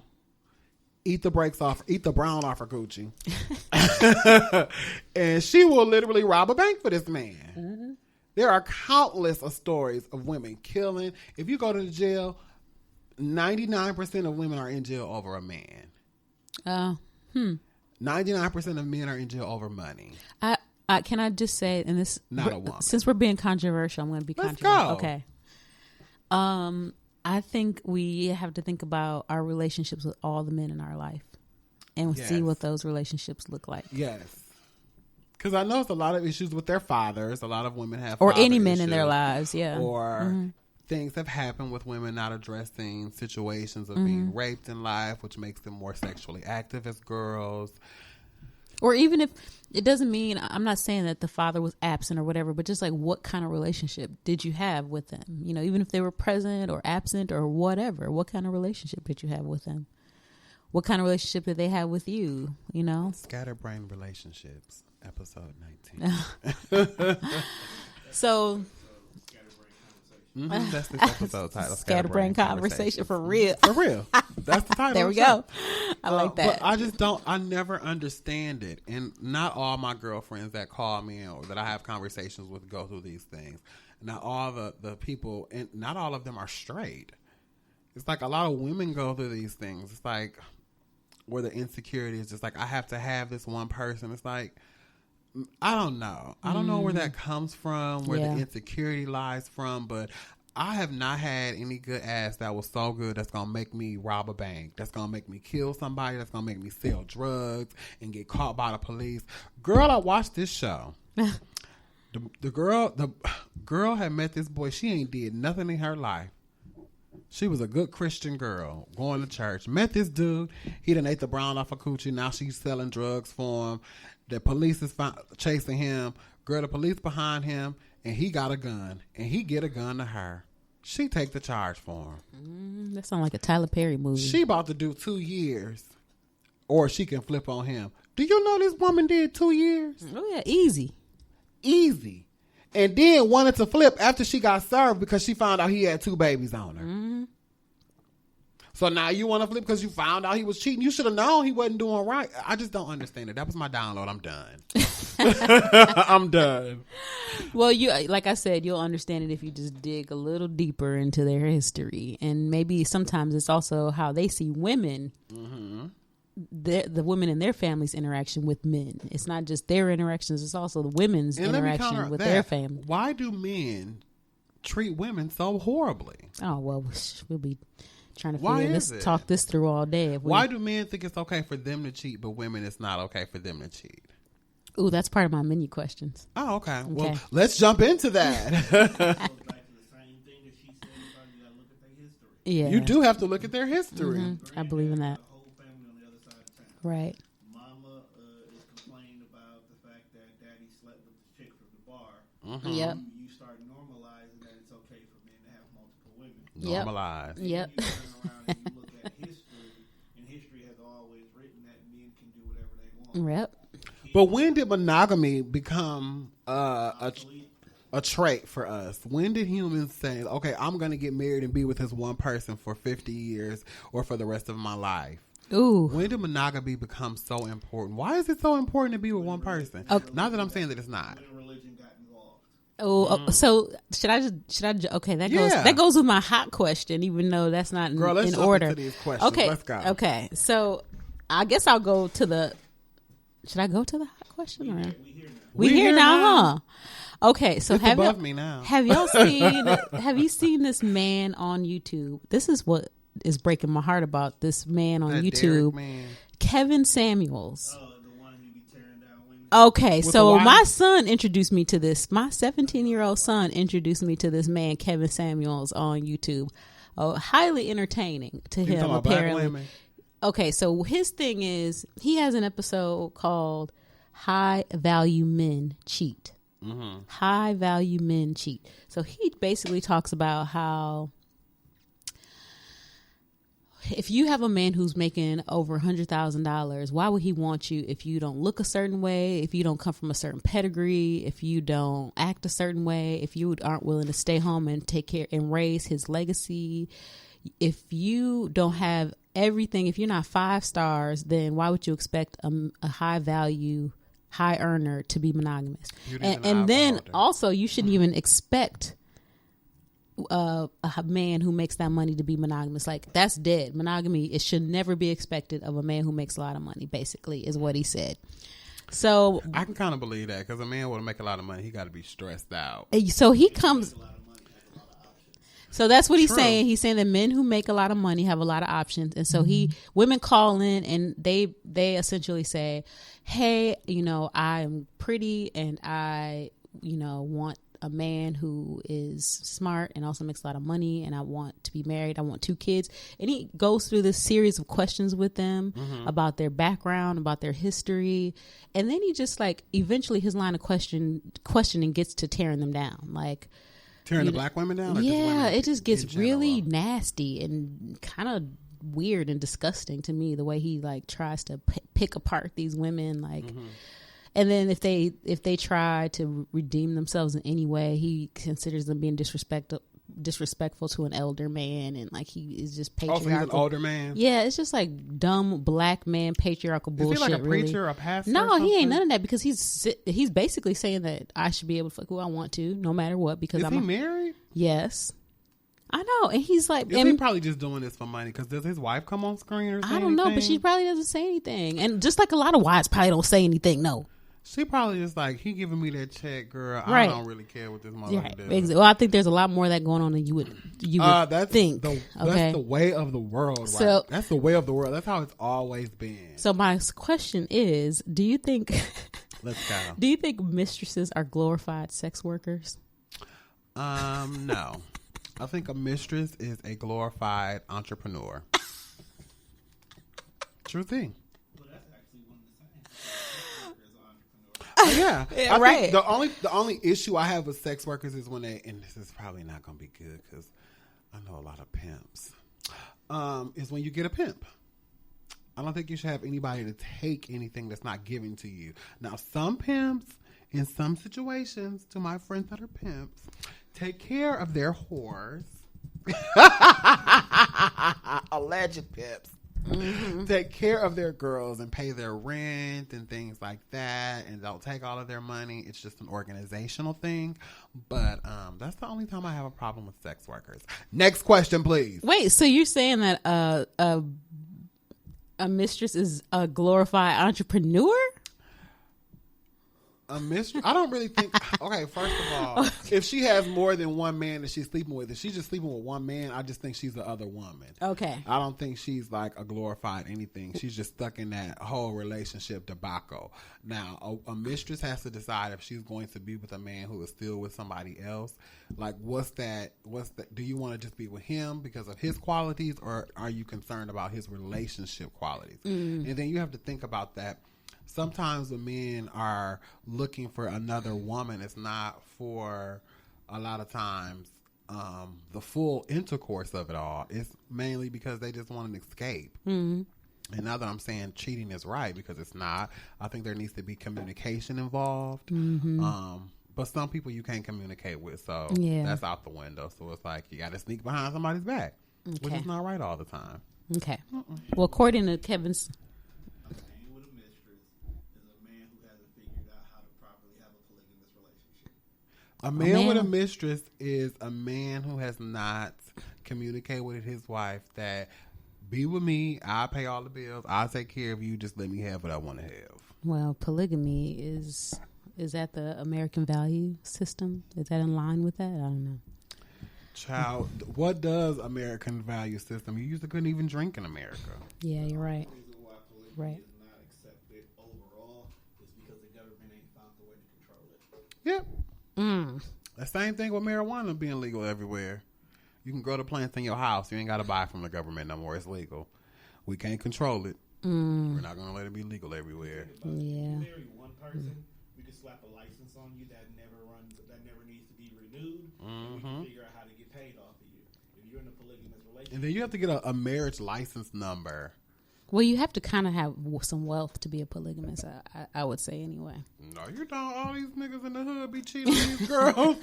eat the brown off her Gucci, and she will literally rob a bank for this man. There are countless of stories of women killing. If you go to the jail, 99% of women are in jail over a man. 99% of men are in jail over money. Can I just say, and this, not a woman. Since we're being controversial, I'm going to be controversial. Okay. I think we have to think about our relationships with all the men in our life and see what those relationships look like. Yes. Because I know it's a lot of issues with their fathers. A lot of women have or any men in their lives, or things have happened with women not addressing situations of being raped in life, which makes them more sexually active as girls. Or even if it doesn't mean, I'm not saying that the father was absent or whatever, but just like what kind of relationship did you have with them? You know, even if they were present or absent or whatever, what kind of relationship did you have with them? What kind of relationship did they have with you? You know, Scatterbrain Relationships, episode 19. So That's this episode title. Scatterbrain Conversation for real. For real. That's the title. There we of the show. go. I like that. But I never understand it. And not all my girlfriends that call me or that I have conversations with go through these things. Not all the people, and not all of them are straight. It's like a lot of women go through these things. It's like where the insecurity is just like, I have to have this one person. It's like, I don't know. I don't know where that comes from, where the insecurity lies from, but I have not had any good ass that was so good that's going to make me rob a bank, that's going to make me kill somebody, that's going to make me sell drugs and get caught by the police. Girl, I watched this show. The girl had met this boy. She ain't did nothing in her life. She was a good Christian girl, going to church. Met this dude. He done ate the brown off her coochie. Now she's selling drugs for him. The police is chasing him. Girl, the police behind him, and he got a gun, and he get a gun to her. She take the charge for him. That sounds like a Tyler Perry movie. She about to do 2 years, or she can flip on him. Do you know this woman did 2 years? Oh yeah, easy. And then wanted to flip after she got served because she found out he had 2 babies on her. Mm-hmm. So now you want to flip because you found out he was cheating. You should have known he wasn't doing right. I just don't understand it. That was my download. I'm done. I'm done. Well, like I said, you'll understand it if you just dig a little deeper into their history. And maybe sometimes it's also how they see women. Mm-hmm. The women in their family's interaction with men. It's not just their interactions, it's also the women's interaction with their family. Why do men treat women so horribly? Oh, well, we'll be trying to talk this through all day. Why do men think it's okay for them to cheat, but women it's not okay for them to cheat? Ooh, that's part of my menu questions. Oh, okay. Well, let's jump into that. Yeah, you do have to look at their history. Mm-hmm. I believe in that. Right. Mama is complaining about the fact that daddy slept with the chick from the bar. Mm-hmm. Yep. You start normalizing that it's okay for men to have multiple women. Normalize. Yep. You turn around and you look at history, and history has always written that men can do whatever they want. Yep. But when did monogamy become a trait for us? When did humans say, okay, I'm going to get married and be with this one person for 50 years or for the rest of my life? Ooh. When did monogamy become so important? Why is it so important to be with one person? Okay. Not that I'm saying that it's not. When religion got involved. Oh, so should I? Okay, that goes with my hot question, even though that's not in let's jump order. Into these questions. Okay, let's go. Okay, so I guess I'll go to the. Should I go to the hot question? We here now, huh? Okay, so it's above me now. Have y'all seen? Have you seen this man on YouTube? This is what is breaking my heart about this man on YouTube, Kevin Samuels. Oh, the one who be tearing down women. Okay, so my son introduced me to this. My 17-year-old son introduced me to this man, Kevin Samuels, on YouTube. Highly entertaining to him, apparently. Okay, so his thing is he has an episode called "High Value Men Cheat." Mm-hmm. High value men cheat. So he basically talks about how if you have a man who's making over $100,000, why would he want you if you don't look a certain way, if you don't come from a certain pedigree, if you don't act a certain way, if you aren't willing to stay home and take care and raise his legacy, if you don't have everything, if you're not 5 stars, then why would you expect a high value, high earner to be monogamous? And then also you shouldn't even expect a man who makes that money to be monogamous. Like, that's dead. Monogamy, it should never be expected of a man who makes a lot of money, basically, is what he said. So I can kind of believe that, because a man will make a lot of money, he got to be stressed out. So he comes. So that's what he's saying. He's saying that men who make a lot of money have a lot of options. And so women call in and they essentially say, hey, I am pretty and I, want a man who is smart and also makes a lot of money, and I want to be married. I want 2 kids. And he goes through this series of questions with them about their background, about their history. And then he just like, eventually his line of questioning gets to tearing them down. Like, Tearing the black women down? Or yeah, just women it just gets in really general? nasty and kind of weird and disgusting to me, the way he like tries to pick apart these women, like and then if they try to redeem themselves in any way, he considers them being disrespectful to an elder man, and like he is just patriarchal. Oh, so he's an older man? Yeah, it's just like dumb black man patriarchal bullshit. Is he like a really. preacher, a pastor? No, or he ain't something? none of that, because he's basically saying that I should be able to fuck who I want to, no matter what, because Is he married? Yes, I know, and he's like, Is he probably just doing this for money? Because does his wife come on screen or say I don't know, but anything? she probably doesn't say anything, and just like a lot of wives probably don't say anything. No, She probably just like, he giving me that check, girl. I Right. don't really care what this motherfucker right. does. Well, I think there's a lot more of that going on than you would That's think. That's okay, the way of the world. Right? So- That's the way of the world. That's how it's always been. so my question is, do you think Let's go. do you think mistresses are glorified sex workers? No. I think a mistress is a glorified entrepreneur. True thing. Well, that's actually one of the same. Yeah, Yeah, I right. think the only issue I have with sex workers is when they, and this is probably not going to be good because I know a lot of pimps, is when you get a pimp. I don't think you should have anybody to take anything that's not given to you. Now, some pimps, in some situations, to my friends that are pimps, take care of their whores. Alleged pimps. Take care of their girls and pay their rent and things like that, and don't take all of their money. It's just an organizational thing. But that's the only time I have a problem with sex workers. Next question, please. Wait, so you're saying that a mistress is a glorified entrepreneur? A mistress? I don't really think. Okay, first of all, if she has more than one man that she's sleeping with, if she's just sleeping with one man, I just think she's the other woman. Okay. I don't think she's like a glorified anything. She's just stuck in that whole relationship debacle. Now, a mistress has to decide if she's going to be with a man who is still with somebody else. Like, what's that? Do you want to just be with him because of his qualities, or are you concerned about his relationship qualities? And then you have to think about that. Sometimes when men are looking for another woman, it's not for a lot of times the full intercourse of it all. It's mainly because they just want an escape. And now that I'm saying cheating is right, because it's not, I think there needs to be communication involved. But some people you can't communicate with, so that's out the window. So it's like you got to sneak behind somebody's back, which is not right all the time. Okay. Well, according to Kevin's... A man with a mistress is a man who has not communicated with his wife that, be with me, I'll pay all the bills, I'll take care of you, just let me have what I want to have. Well, polygamy is that the American value system? Is that in line with that? I don't know. Child, what does American value system? You used to couldn't even drink in America. Yeah, you're right. The reason why polygamy Right. is not accepted overall is because the government ain't found the way to control it. Yep. The same thing with marijuana being legal everywhere. You can grow the plants in your house. You ain't got to buy from the government no more. It's legal. We can't control it. We're not going to let it be legal everywhere. Yeah. You marry one person, we can slap a license on you that never needs to be renewed. And we can figure out how to get paid off of you. If you're in a polygamous relationship, And then you have to get a marriage license number. Well, you have to kind of have some wealth to be a polygamist, I would say, anyway. No, you don't. All these niggas in the hood be cheating on these girls.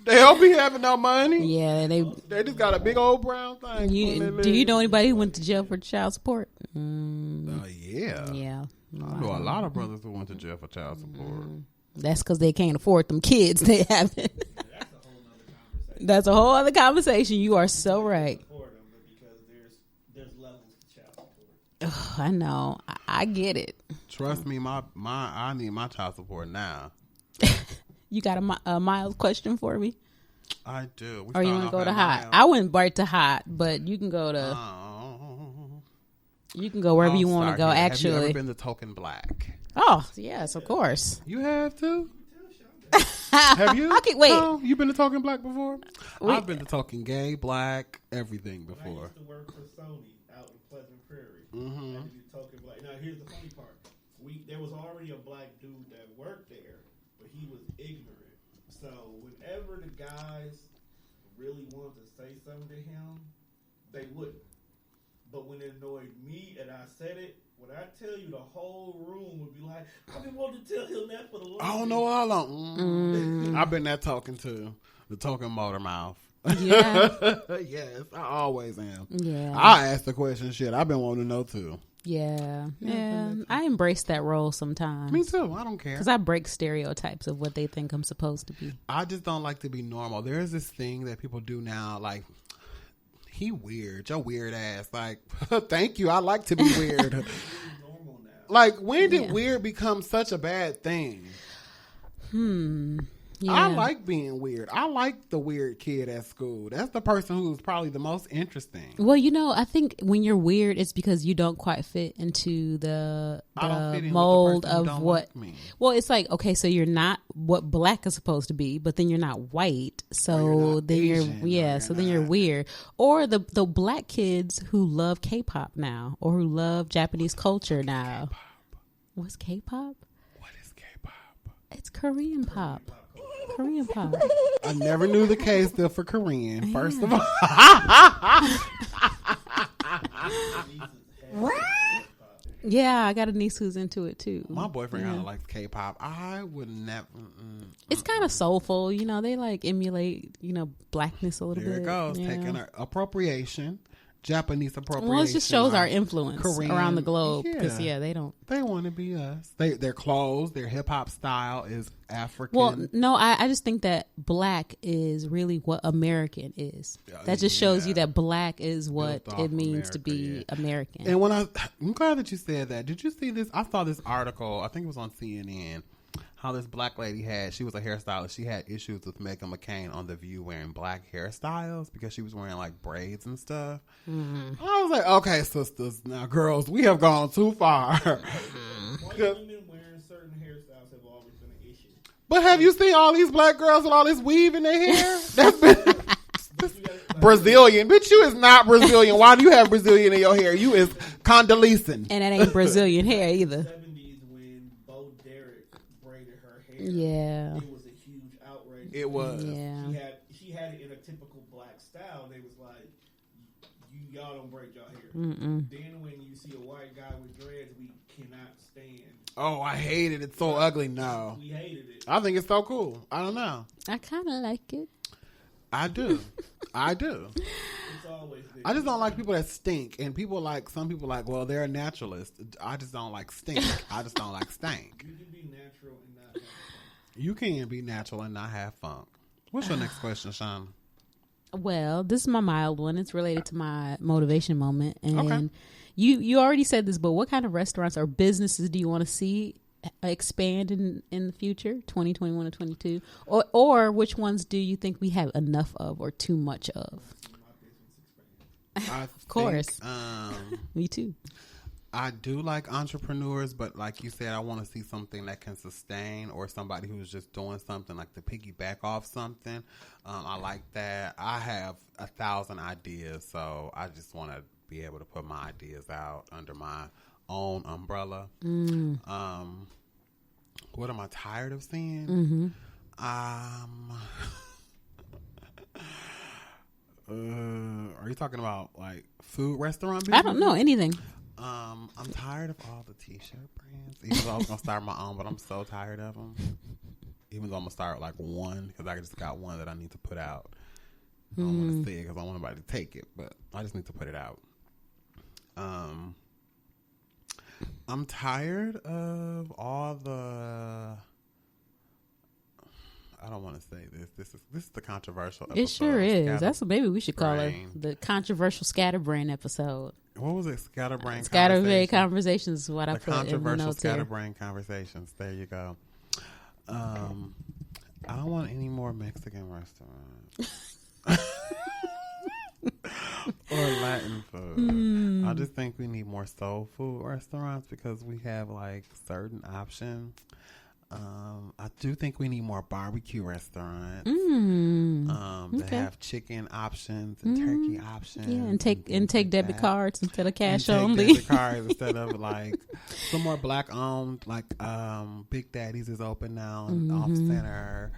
They don't be having no money. Yeah, They just got a big old brown thing. do you know anybody who went to jail for child support? Yeah. Yeah. I know a lot of brothers who went to jail for child support. That's because they can't afford them kids they haven't. that's a whole other conversation. That's a whole other conversation. You are so right. Support them, but because there's levels to child support. Ugh, I know. I get it. Trust me, I need my child support now. You got a Miles question for me? I do. We Or you starting want to off go at to hot? Miles. I went right to hot, but you can go to wherever you want to go. Have you Actually, ever been to Token Black? oh yes, of course. You have to. Tell Shonda. Have you? Okay, wait. No, you been to Talking Black before? Wait. I've been to Talking Gay, Black, everything When I before. used to work for Sony out in Pleasant Prairie. Mm-hmm. I used to Talking Black. Now here's the funny part. There was already a black dude that worked there, but he was ignorant. So whenever the guys really wanted to say something to him, they wouldn't. But when it annoyed me and I said it, when I tell you the whole room would be like, I've been wanting to tell him that for the longest. I don't know all of I've been that talking to the talking motor mouth. Yeah. Yes, I always am. Yeah. I ask the question. Shit, I've been wanting to know too. Yeah. I embrace that role sometimes. Me too. I don't care. Because I break stereotypes of what they think I'm supposed to be. I just don't like to be normal. There is this thing that people do now, like, he weird, your weird ass. Like, thank you. I like to be weird. Normal now. Like, when did weird become such a bad thing? Yeah. I like being weird. I like the weird kid at school. That's the person who's probably the most interesting. Well, I think when you're weird, it's because you don't quite fit into the I don't fit in with the mold person who of don't what. like me. Well, it's like, okay, so you're not what black is supposed to be, but then you're not white. So you're not then Asian, or so you're then you're not- weird. Or the black kids who love K-pop now, or who love Japanese culture now. What's K-pop? What is K-pop? It's Korean pop. Korean pop. I never knew the case still for Korean, first of all. Yeah, I got a niece who's into it too. My boyfriend kind of likes K-pop. I would never. It's kind of soulful, they like emulate, blackness a little There bit. it goes, yeah. taking our appropriation, Japanese appropriation. Well, it just shows our like influence Korean- around the globe. Because yeah. they don't. They want to be us. Their clothes, their hip hop style is African. Well, no, I just think that black is really what American is. That just shows you that black is what Built it off means to America, be yeah. American. And I'm glad that you said that. Did you see this? I saw this article. I think it was on CNN. How this black lady she was a hairstylist. She had issues with Meghan McCain on The View wearing black hairstyles because she was wearing like braids and stuff. I was like, okay, sisters, now girls, we have gone too far. White women wearing certain hairstyles have always been an issue. But have you seen all these black girls with all this weave in their hair? That's been Brazilian. Bitch, you is not Brazilian. Why do you have Brazilian in your hair? You is Condoleezza. And that ain't Brazilian hair either. 70s when Bo Derek braided her hair. Yeah. It was a huge outrage. It was. Yeah. She had it in a typical black style. They was like, y'all don't braid y'all hair. Then when you see a white guy with dreads, we cannot stand. Oh, I hate it. It's so ugly. No. We hated it. I think it's so cool. I don't know. I kind of like it. I do. I do. It's always there. I just don't like people that stink. And some people like, well, they're a naturalist. I just don't like stink. I just don't like stank. You can be natural and not have fun. You can be natural and not have funk. What's your next question, Sean? Well, this is my mild one. It's related to my motivation moment. And Okay. you already said this, but what kind of restaurants or businesses do you want to see expand in the future, 2021 or 22? Or which ones do you think we have enough of or too much of? Of course. Me too. I do like entrepreneurs, but like you said, I want to see something that can sustain or somebody who's just doing something like to piggyback off something. I like that. I have 1,000 ideas, so I just want to be able to put my ideas out under my own umbrella. What am I tired of seeing? Are you talking about like food restaurant business? I don't know anything. I'm tired of all the t-shirt brands. Even though I was gonna start my own, but I'm so tired of them. Even though I'm gonna start like one because I just got one that I need to put out. I don't want to say it because I don't want nobody to take it, but I just need to put it out. I'm tired of all the. I don't want to say this. This is the controversial episode. It sure is. That's what maybe we should call it, Scatterbrain. the controversial scatterbrain episode. What was it? Scatterbrain. Scatterbrain Conversation? conversations is what I The put in the controversial notes here. scatterbrain conversations. There you go. I don't want any more Mexican restaurants or Latin food. I just think we need more soul food restaurants because we have like certain options. I do think we need more barbecue restaurants. That have chicken options and turkey options. Yeah, and take debit cards instead of cash and only. Debit cards instead of like some more black owned, like Big Daddy's is open now and Off Center.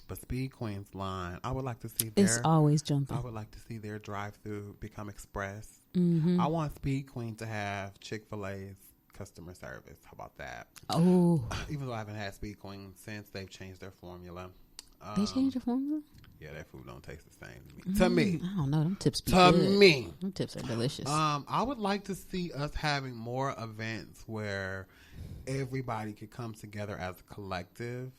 But Speed Queen's line, I would like to see It's always jumping. I would like to see their drive-through become express. I want Speed Queen to have Chick-fil-A's customer service. How about that? Oh, even though I haven't had Speed Queen since they've changed their formula. They changed the formula? Yeah, that food don't taste the same to me. To me. I don't know. Them tips be To good. me. Them tips are delicious. I would like to see us having more events where everybody could come together as a collective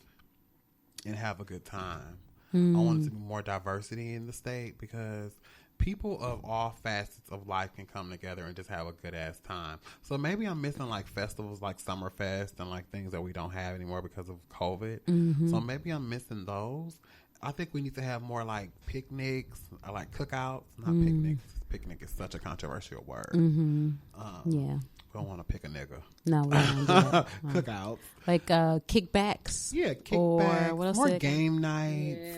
and have a good time. I want it to be more diversity in the state because people of all facets of life can come together and just have a good ass time. So maybe I'm missing like festivals like Summerfest and like things that we don't have anymore because of COVID. So maybe I'm missing those. I think we need to have more like picnics or like cookouts, not picnics. Picnic is such a controversial word. Yeah. We don't want to pick a nigga. No, we don't do that. Cookouts. Like kickbacks. Yeah, kickbacks. Or what else? More game nights.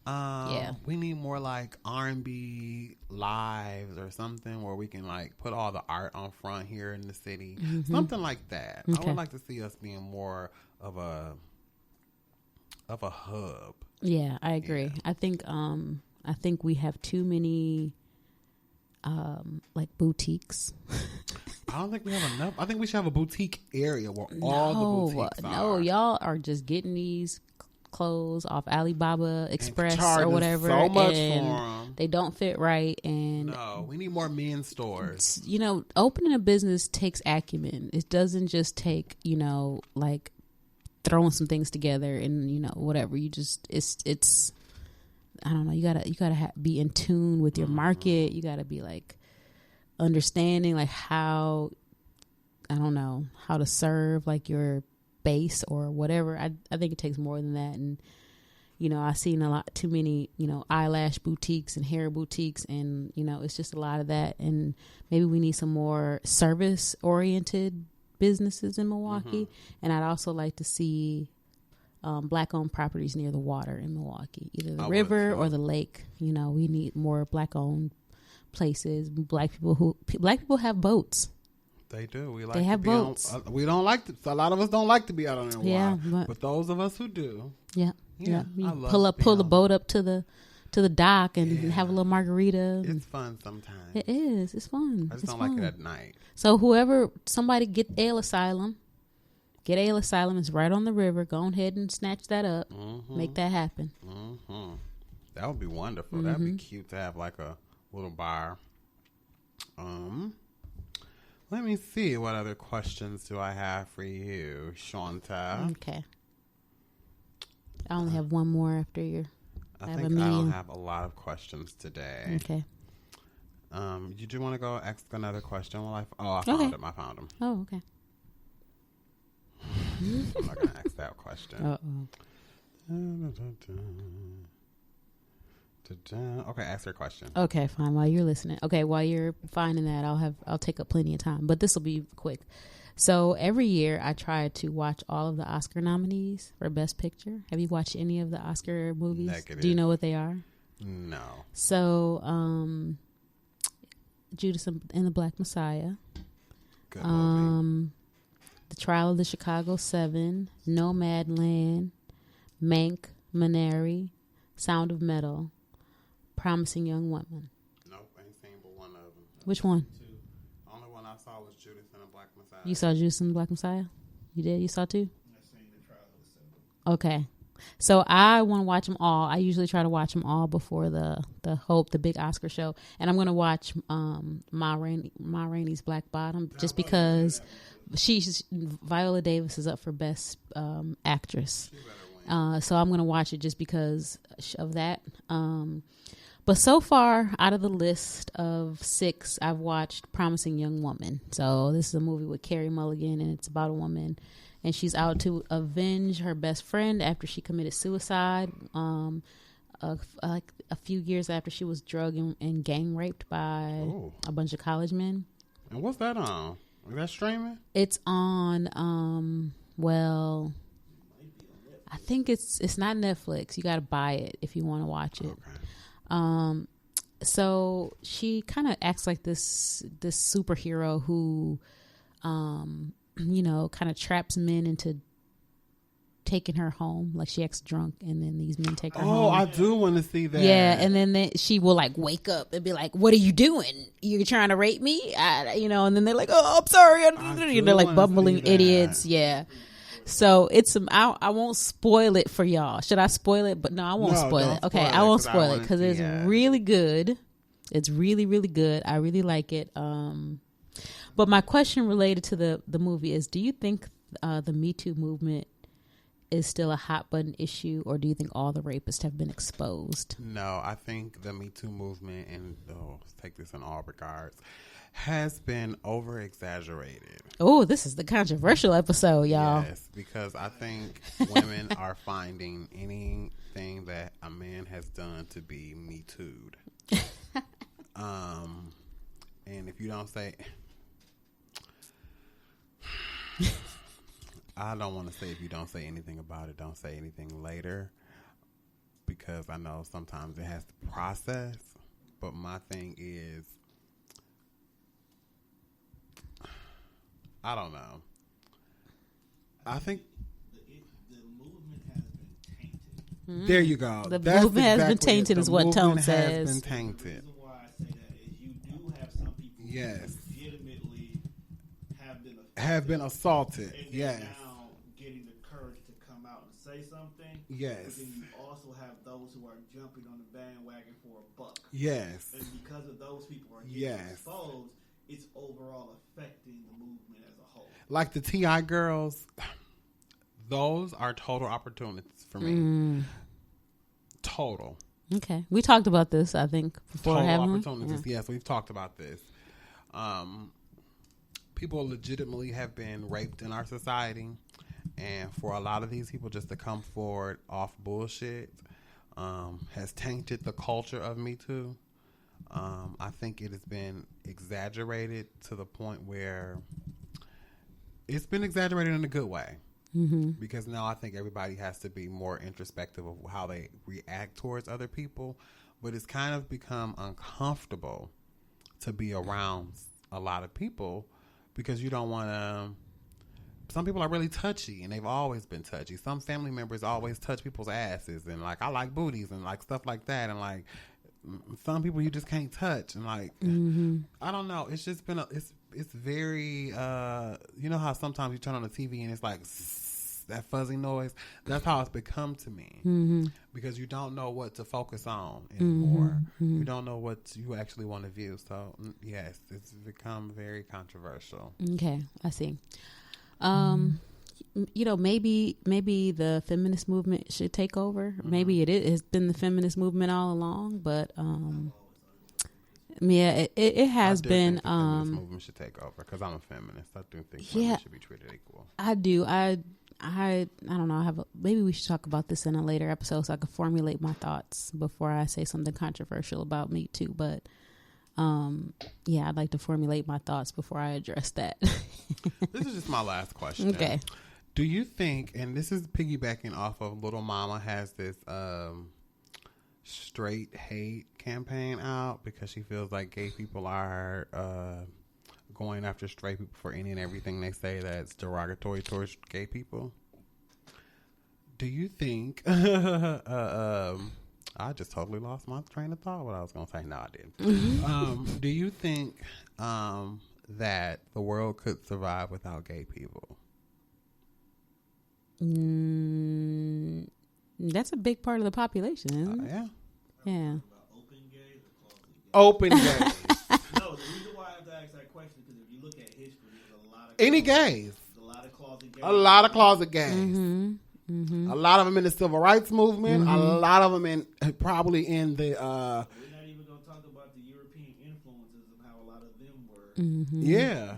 Yeah. We need more like R&B lives or something where we can like put all the art on front here in the city. Something like that. I would like to see us being more of a hub. Yeah, I agree. Yeah. I think we have too many like boutiques. I don't think we have enough. I think we should have a boutique area where all the boutiques are. No, y'all are just getting these clothes off Alibaba Express charging or whatever, so much and for 'em. they don't fit right. And No, we need more men's stores. you know, opening a business takes acumen. It doesn't just take, you know, like throwing some things together and, you know, whatever. You just it's I don't know. You gotta be in tune with your market. You gotta be like understanding like how, I don't know, how to serve like your base or whatever. I think it takes more than that. And you know, I've seen too many, you know, eyelash boutiques and hair boutiques, and you know, it's just a lot of that. And maybe we need some more service oriented businesses in Milwaukee. And I'd also like to see black owned properties near the water in Milwaukee, either the river or the lake. You know, we need more black owned places. Black people have boats. They do. They have boats. We don't like to. A lot of us don't like to be out on the water. Yeah, but those of us who do, yeah. I You love pull the boat up to the dock and have a little margarita. It's fun sometimes. It is. It's fun. I just don't like it at night. So somebody get Ale Asylum. Get Ale Asylum. It's right on the river. Go ahead and snatch that up. Make that happen. That would be wonderful. That'd be cute to have like a little bar. Let me see. What other questions do I have for you, Shanta? Okay. I only have one more after your. I think I don't have a lot of questions today. Okay. Did you want to go ask another question? I found him. I found him. Oh, okay. I'm not going to ask that question. Okay, ask your question. Okay, fine. While you're listening. Okay, while you're finding that, I'll take up plenty of time, but this will be quick. So every year I try to watch all of the Oscar nominees for Best Picture. Have you watched any of the Oscar movies? Negative. Do you know what they are? No. So, Judas and the Black Messiah. Good movie. The Trial of the Chicago 7, Nomadland, Mank, Minari, Sound of Metal, Promising Young Woman. Nope, I ain't seen but one of them. Which one? The only one I saw was Judas and the Black Messiah. You saw Judas and the Black Messiah? You did? You saw two? I seen the Trial of the 7. Okay. So I want to watch them all. I usually try to watch them all before the big Oscar show. And I'm going to watch Ma Rainey's Black Bottom just because Viola Davis is up for Best Actress. So I'm going to watch it just because of that. But so far, out of the list of 6, I've watched Promising Young Woman. So this is a movie with Carey Mulligan, and it's about a woman, and she's out to avenge her best friend after she committed suicide. Like a few years after she was drugged and gang raped by a bunch of college men. And what's that on? Is that streaming? It's on Well, I think it's not Netflix. You got to buy it if you want to watch it. Okay. So she kind of acts like this superhero who, you know, kind of traps men into taking her home. Like she acts drunk, and then these men take her home. Oh, I do want to see that. Yeah, and then she will like wake up and be like, "What are you doing? You're trying to rape me?" You know, and then they're like, "Oh, I'm sorry." They're like bumbling idiots. Yeah. So it's I won't spoil it for y'all. Should I spoil it? But no, I won't spoil it. Okay, I won't spoil it because it's really good. It's really, really good. I really like it. But my question related to the movie is: do you think the Me Too movement is still a hot button issue, or do you think all the rapists have been exposed? No, I think the Me Too movement, and take this in all regards, has been over exaggerated. Oh, this is the controversial episode, y'all. Yes, because I think women are finding anything that a man has done to be Me Too'd. And if you don't say, I don't want to say if you don't say anything about it, don't say anything later, because I know sometimes it has to process. But my thing is, I don't know. I think the movement has been tainted. Mm-hmm. There you go. The movement has been tainted, is what Tone says. Has been tainted. The reason why I say that is you do have some people Yes. who legitimately have been assaulted. And Yes. now getting the courage to come out and say something. Yes. But then you also have those who are jumping on the bandwagon for a buck. Yes. And because of those people are getting Yes. exposed, it's overall affecting the movement as a whole. Like the T.I. girls, those are total opportunities for me. Total. Okay. We talked about this, I think, before. Total opportunities. Yeah. Yes, we've talked about this. People legitimately have been raped in our society. And for a lot of these people just to come forward off bullshit has tainted the culture of Me Too. I think it has been exaggerated to the point where it's been exaggerated in a good way. Mm-hmm. Because now I think everybody has to be more introspective of how they react towards other people. But it's kind of become uncomfortable to be around a lot of people because you don't want to. Some people are really touchy, and they've always been touchy. Some family members always touch people's asses, and like I like booties and like stuff like that, and like some people you just can't touch, and like I don't know. It's just been it's very you know how sometimes you turn on the TV and it's like that fuzzy noise. That's how it's become to me because you don't know what to focus on anymore. You don't know what you actually want to view. So yes, it's become very controversial. Okay, I see. You know, maybe the feminist movement should take over. Maybe it has been the feminist movement all along, but yeah, it has been. The feminist movement should take over because I'm a feminist. I do think women should be treated equal. I do. I don't know. Maybe we should talk about this in a later episode so I can formulate my thoughts before I say something controversial about Me Too. But yeah, I'd like to formulate my thoughts before I address that. This is just my last question. Okay. Do you think, and this is piggybacking off of Little Mama has this straight hate campaign out because she feels like gay people are going after straight people for any and everything they say that's derogatory towards gay people. Do you think I just totally lost my train of thought what I was going to say. No, I didn't. Do you think that the world could survive without gay people? That's a big part of the population, isn't it? Yeah. Yeah. Open gays. No, the reason why I have to ask that question is because if you look at history, there's a lot of Any gays. a lot of closet gays. A lot of closet gays. A lot of them in the civil rights movement. A lot of them probably in the. We're not even going to talk about the European influences and how a lot of them were. Yeah.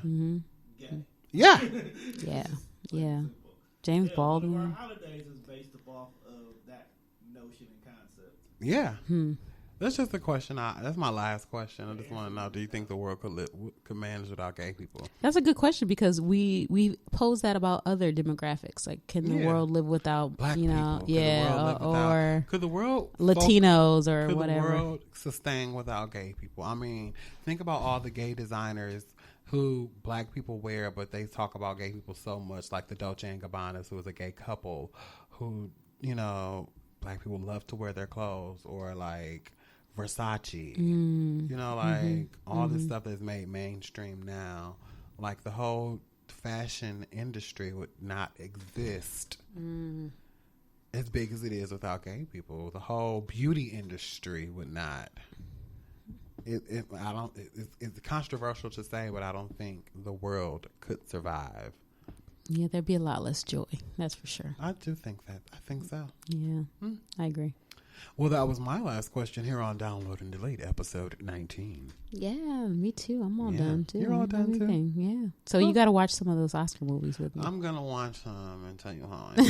Gay. Yeah. Yeah. Yeah. James Baldwin. One of our holidays is based off of that notion and concept. Yeah. That's just a question. That's my last question. I just want to know: do you think the world could manage without gay people? That's a good question because we pose that about other demographics. Like, can the world live without Black people? Yeah, or could the world Latinos or could whatever? Could the world sustain without gay people? I mean, think about all the gay designers who Black people wear, but they talk about gay people so much, like the Dolce and Gabbanas, who is a gay couple, who Black people love to wear their clothes, or like Versace, all this stuff that's made mainstream now. Like the whole fashion industry would not exist as big as it is without gay people. The whole beauty industry would not. It's controversial to say, but I don't think the world could survive. Yeah, there'd be a lot less joy. That's for sure. I do think that. I think so. Yeah, I agree. Well, that was my last question here on Download and Delete, episode 19. Yeah, me too. I'm all done too. You're all done too? Yeah. So you got to watch some of those Oscar movies with me. I'm going to watch them and tell you how I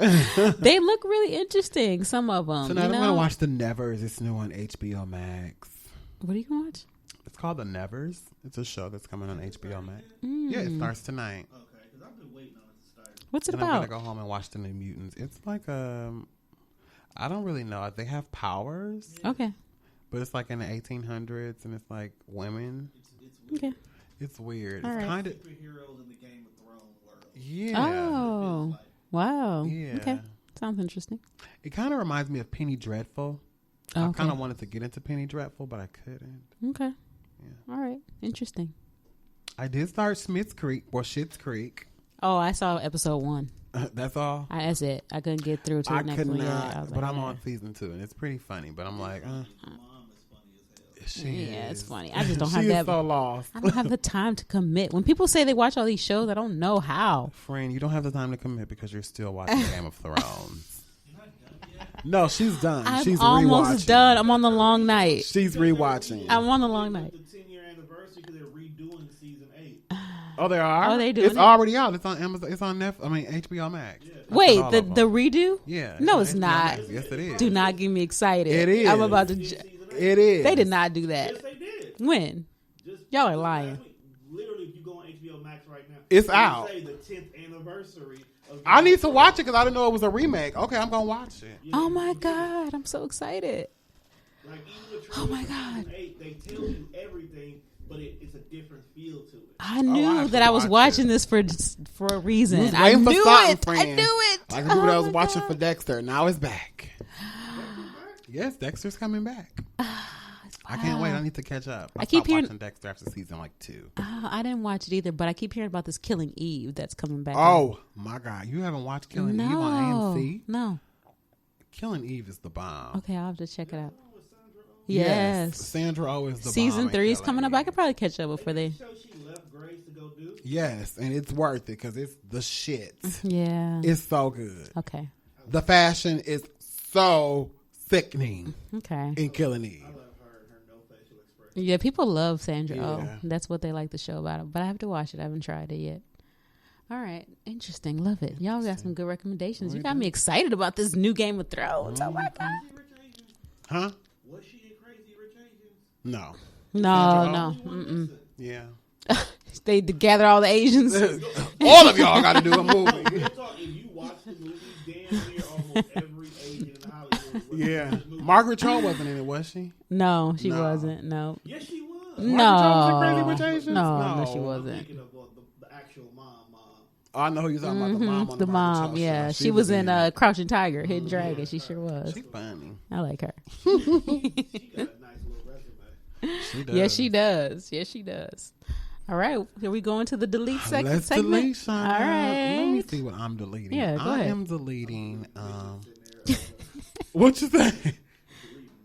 am. They look really interesting, some of them. Tonight I'm going to watch The Nevers. It's new on HBO Max. What are you going to watch? It's called The Nevers. It's a show that's coming on HBO Max. Yeah, it starts tonight. Okay, because I've been waiting on it to start. What's it and about? I'm going to go home and watch The New Mutants. It's like I don't really know. They have powers. Okay. But it's like in the 1800s, and it's like women. It's Okay. It's weird. All It's right. kind of superheroes in the Game of Thrones world. yeah. Oh, wow. Yeah. Okay. Sounds interesting. It kind of reminds me of Penny Dreadful. I Okay. kind of wanted to get into Penny Dreadful, but I couldn't. Okay. Yeah. All right. Interesting. I did start Schitt's Creek. Oh, I saw episode 1. That's all. That's it. I couldn't get through to the I next could one not, yet. I was but like, I'm on season 2, and it's pretty funny. But I'm like, Mom is funny as hell. she yeah, is. it's funny. I just don't have She that. is so lost. I don't have the time to commit. When people say they watch all these shows, I don't know how. Friend, you don't have the time to commit because you're still watching Game of Thrones. No, she's done. I'm She's almost rewatching. done. I'm on the long night. She's rewatching. I'm on the long night. The 10-year anniversary because they're redoing season 8. Oh, they are. Oh, they doing It's it? already out. It's on Amazon. It's on Netflix. I mean, HBO Max. Yeah. I Wait, saw the all of the them. redo? Yeah. No, on it's HBO not. Max. Yes, it is. Do not get me excited. It is. I'm about to. Season 8. It is. They did not do that. Yes, they did. When? Just Y'all are just lying. last week. Literally, if you go on HBO Max right now, It's they out. Say the 10th anniversary. Of I need to watch it because I didn't know it was a remake. Okay, I'm gonna watch it. Yeah, Oh my God, I'm so excited. Like even the Oh my trailer for God. season 8, they tell you everything, but it's a different feel to it. I knew have that to I was watch watching this for a reason. You was I waiting knew for something, it. I friend. knew it. Like the people that Oh was my watching God. for Dexter. Now it's back. Yes, Dexter's coming back. I can't wait. I need to catch up. I keep stopped hearing- watching Dexter after season 2. I didn't watch it either, but I keep hearing about this Killing Eve that's coming back. Oh my God, you haven't watched Killing no, Eve on AMC? no. Killing Eve is the bomb. Okay, I'll have to check it out. Yes, Yes. Sandra Oh is the bomb. Season in 3 is Killing coming up. Eve. I could probably catch up before they. So she left Grace to go do. Yes, and it's worth it because it's the shit. Yeah. It's so good. Okay. The fashion is so sickening Okay. in Killing Eve. I love her and her no facial expression. Yeah, people love Sandra Yeah. Oh. That's what they like the show about it. But I have to watch it. I haven't tried it yet. All right. Interesting. Love it. Y'all got some good recommendations. You got me excited about this new Game of Thrones. Oh my God. Rich Asians. Huh? Was she in Crazy Rich Asians? No. No, Sandra no. You weren't Mm-mm. missing. Yeah. They gather all the Asians. All of y'all got to do a movie. Real talk, if you watch the movie, damn near almost every Asian in Hollywood. was Yeah. in this movie. Margaret Cho wasn't in it, was she? No, she No. wasn't. No. Yes, she was. Margaret Cho was in No. Crazy Rich Asians? No, she No. I'm wasn't. thinking of the actual mom. Oh, I know who you're talking about. The mom on The Margaret mom, Cho yeah. show. She was in it. Crouching Tiger, Hidden Dragon. She sure was. She's funny. I like her. She got a nice little resume. She does. Yes, she does. Yes, she does. All right. Here we go into the delete Let's segment. delete some. All right. Let me see what I'm deleting. Yeah, go I ahead. am deleting. What you say?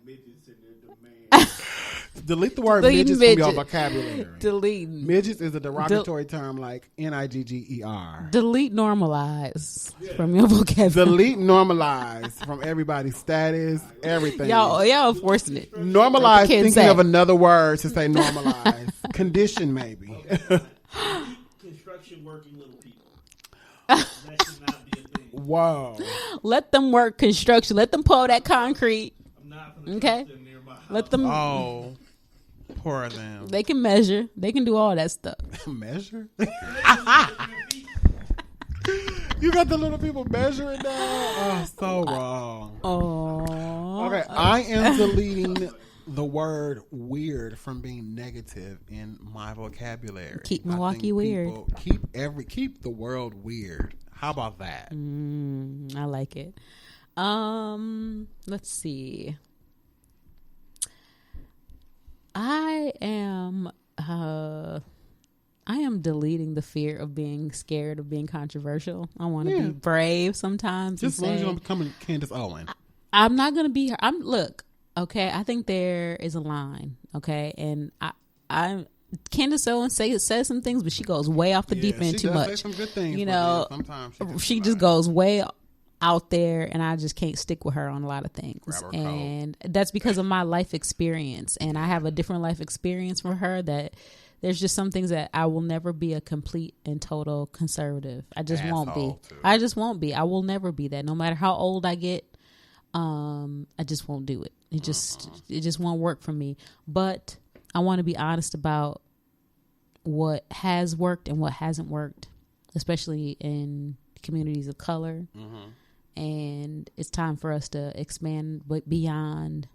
Midgets in their demand. Delete the word Deleting midgets from your midget. vocabulary. Deleting. Midgets is a derogatory term like Nigger. Delete normalize from your vocabulary. Delete normalize from everybody's status, everything. Y'all forcing it. Normalize What the kids thinking say. of another word to say normalize. Condition maybe. Construction working little people. That should not be a thing. Whoa. Let them work construction. Let them pour that concrete. I'm not going to Okay. trust them near my my house. Let them. Oh, poor them. They can measure. They can do all that stuff. Measure? You got the little people measuring now? Oh, so wrong. Oh. Okay, I am deleting the word weird from being negative in my vocabulary. Keep I Milwaukee think weird. people keep the world weird. How about that? I like it. Let's see. I am deleting the fear of being scared of being controversial. I want to be brave sometimes. Just as and long as you say, don't become Candace Owen. I'm not going to be her. Look, okay, I think there is a line, okay? And I Candace Owen says some things, but she goes way off the deep end she too does say much. some good things, you but know, then sometimes she just goes way out there, and I just can't stick with her on a lot of things. Grab her And that's because of my life experience, and I have a different life experience from her. That there's just some things that I will never be a complete and total conservative. I just won't be. Asshole, too. I just won't be. I will never be that. No matter how old I get, I just won't do it. It just won't work for me. But I want to be honest about what has worked and what hasn't worked, especially in communities of color. And it's time for us to expand beyond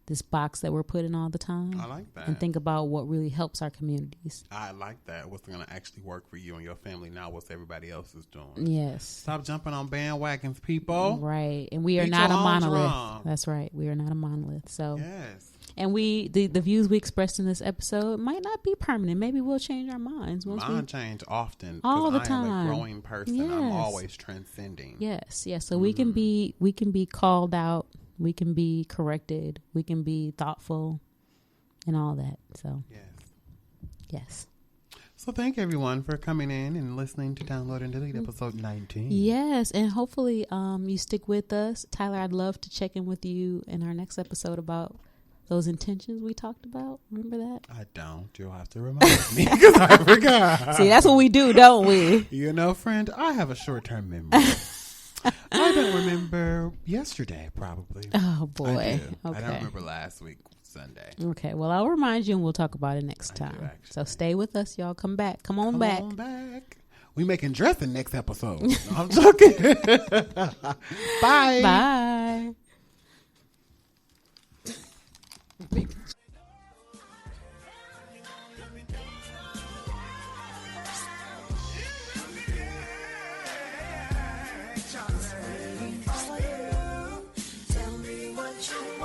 this box that we're put in all the time. I like that. And think about what really helps our communities. I like that. What's going to actually work for you and your family, not what everybody else is doing. Yes. Stop jumping on bandwagons, people. Right. And we are Beat not a your own monolith. drum. That's right. We are not a monolith. So, Yes. and the views we expressed in this episode might not be permanent. Maybe we'll change our minds. Mine change often. All the 'cause I am time. a growing person. Yes. I'm always transcending. Yes. Yes. So we can be called out. We can be corrected. We can be thoughtful and all that. So, yes. So thank everyone for coming in and listening to Download and Delete episode 19. Yes. And hopefully you stick with us. Tyler, I'd love to check in with you in our next episode about those intentions we talked about. Remember that? I don't. You'll have to remind me because I forgot. See, that's what we do, don't we? You know, friend, I have a short-term memory. I don't remember yesterday, probably. Oh, boy. I do. Okay. I don't remember last week, Sunday. Okay. Well, I'll remind you and we'll talk about it next I do, time. actually. So stay with us, y'all. Come back. Come on Come back. on back. We making dressing next episode. No, I'm joking. Bye. Bye. Tell me what you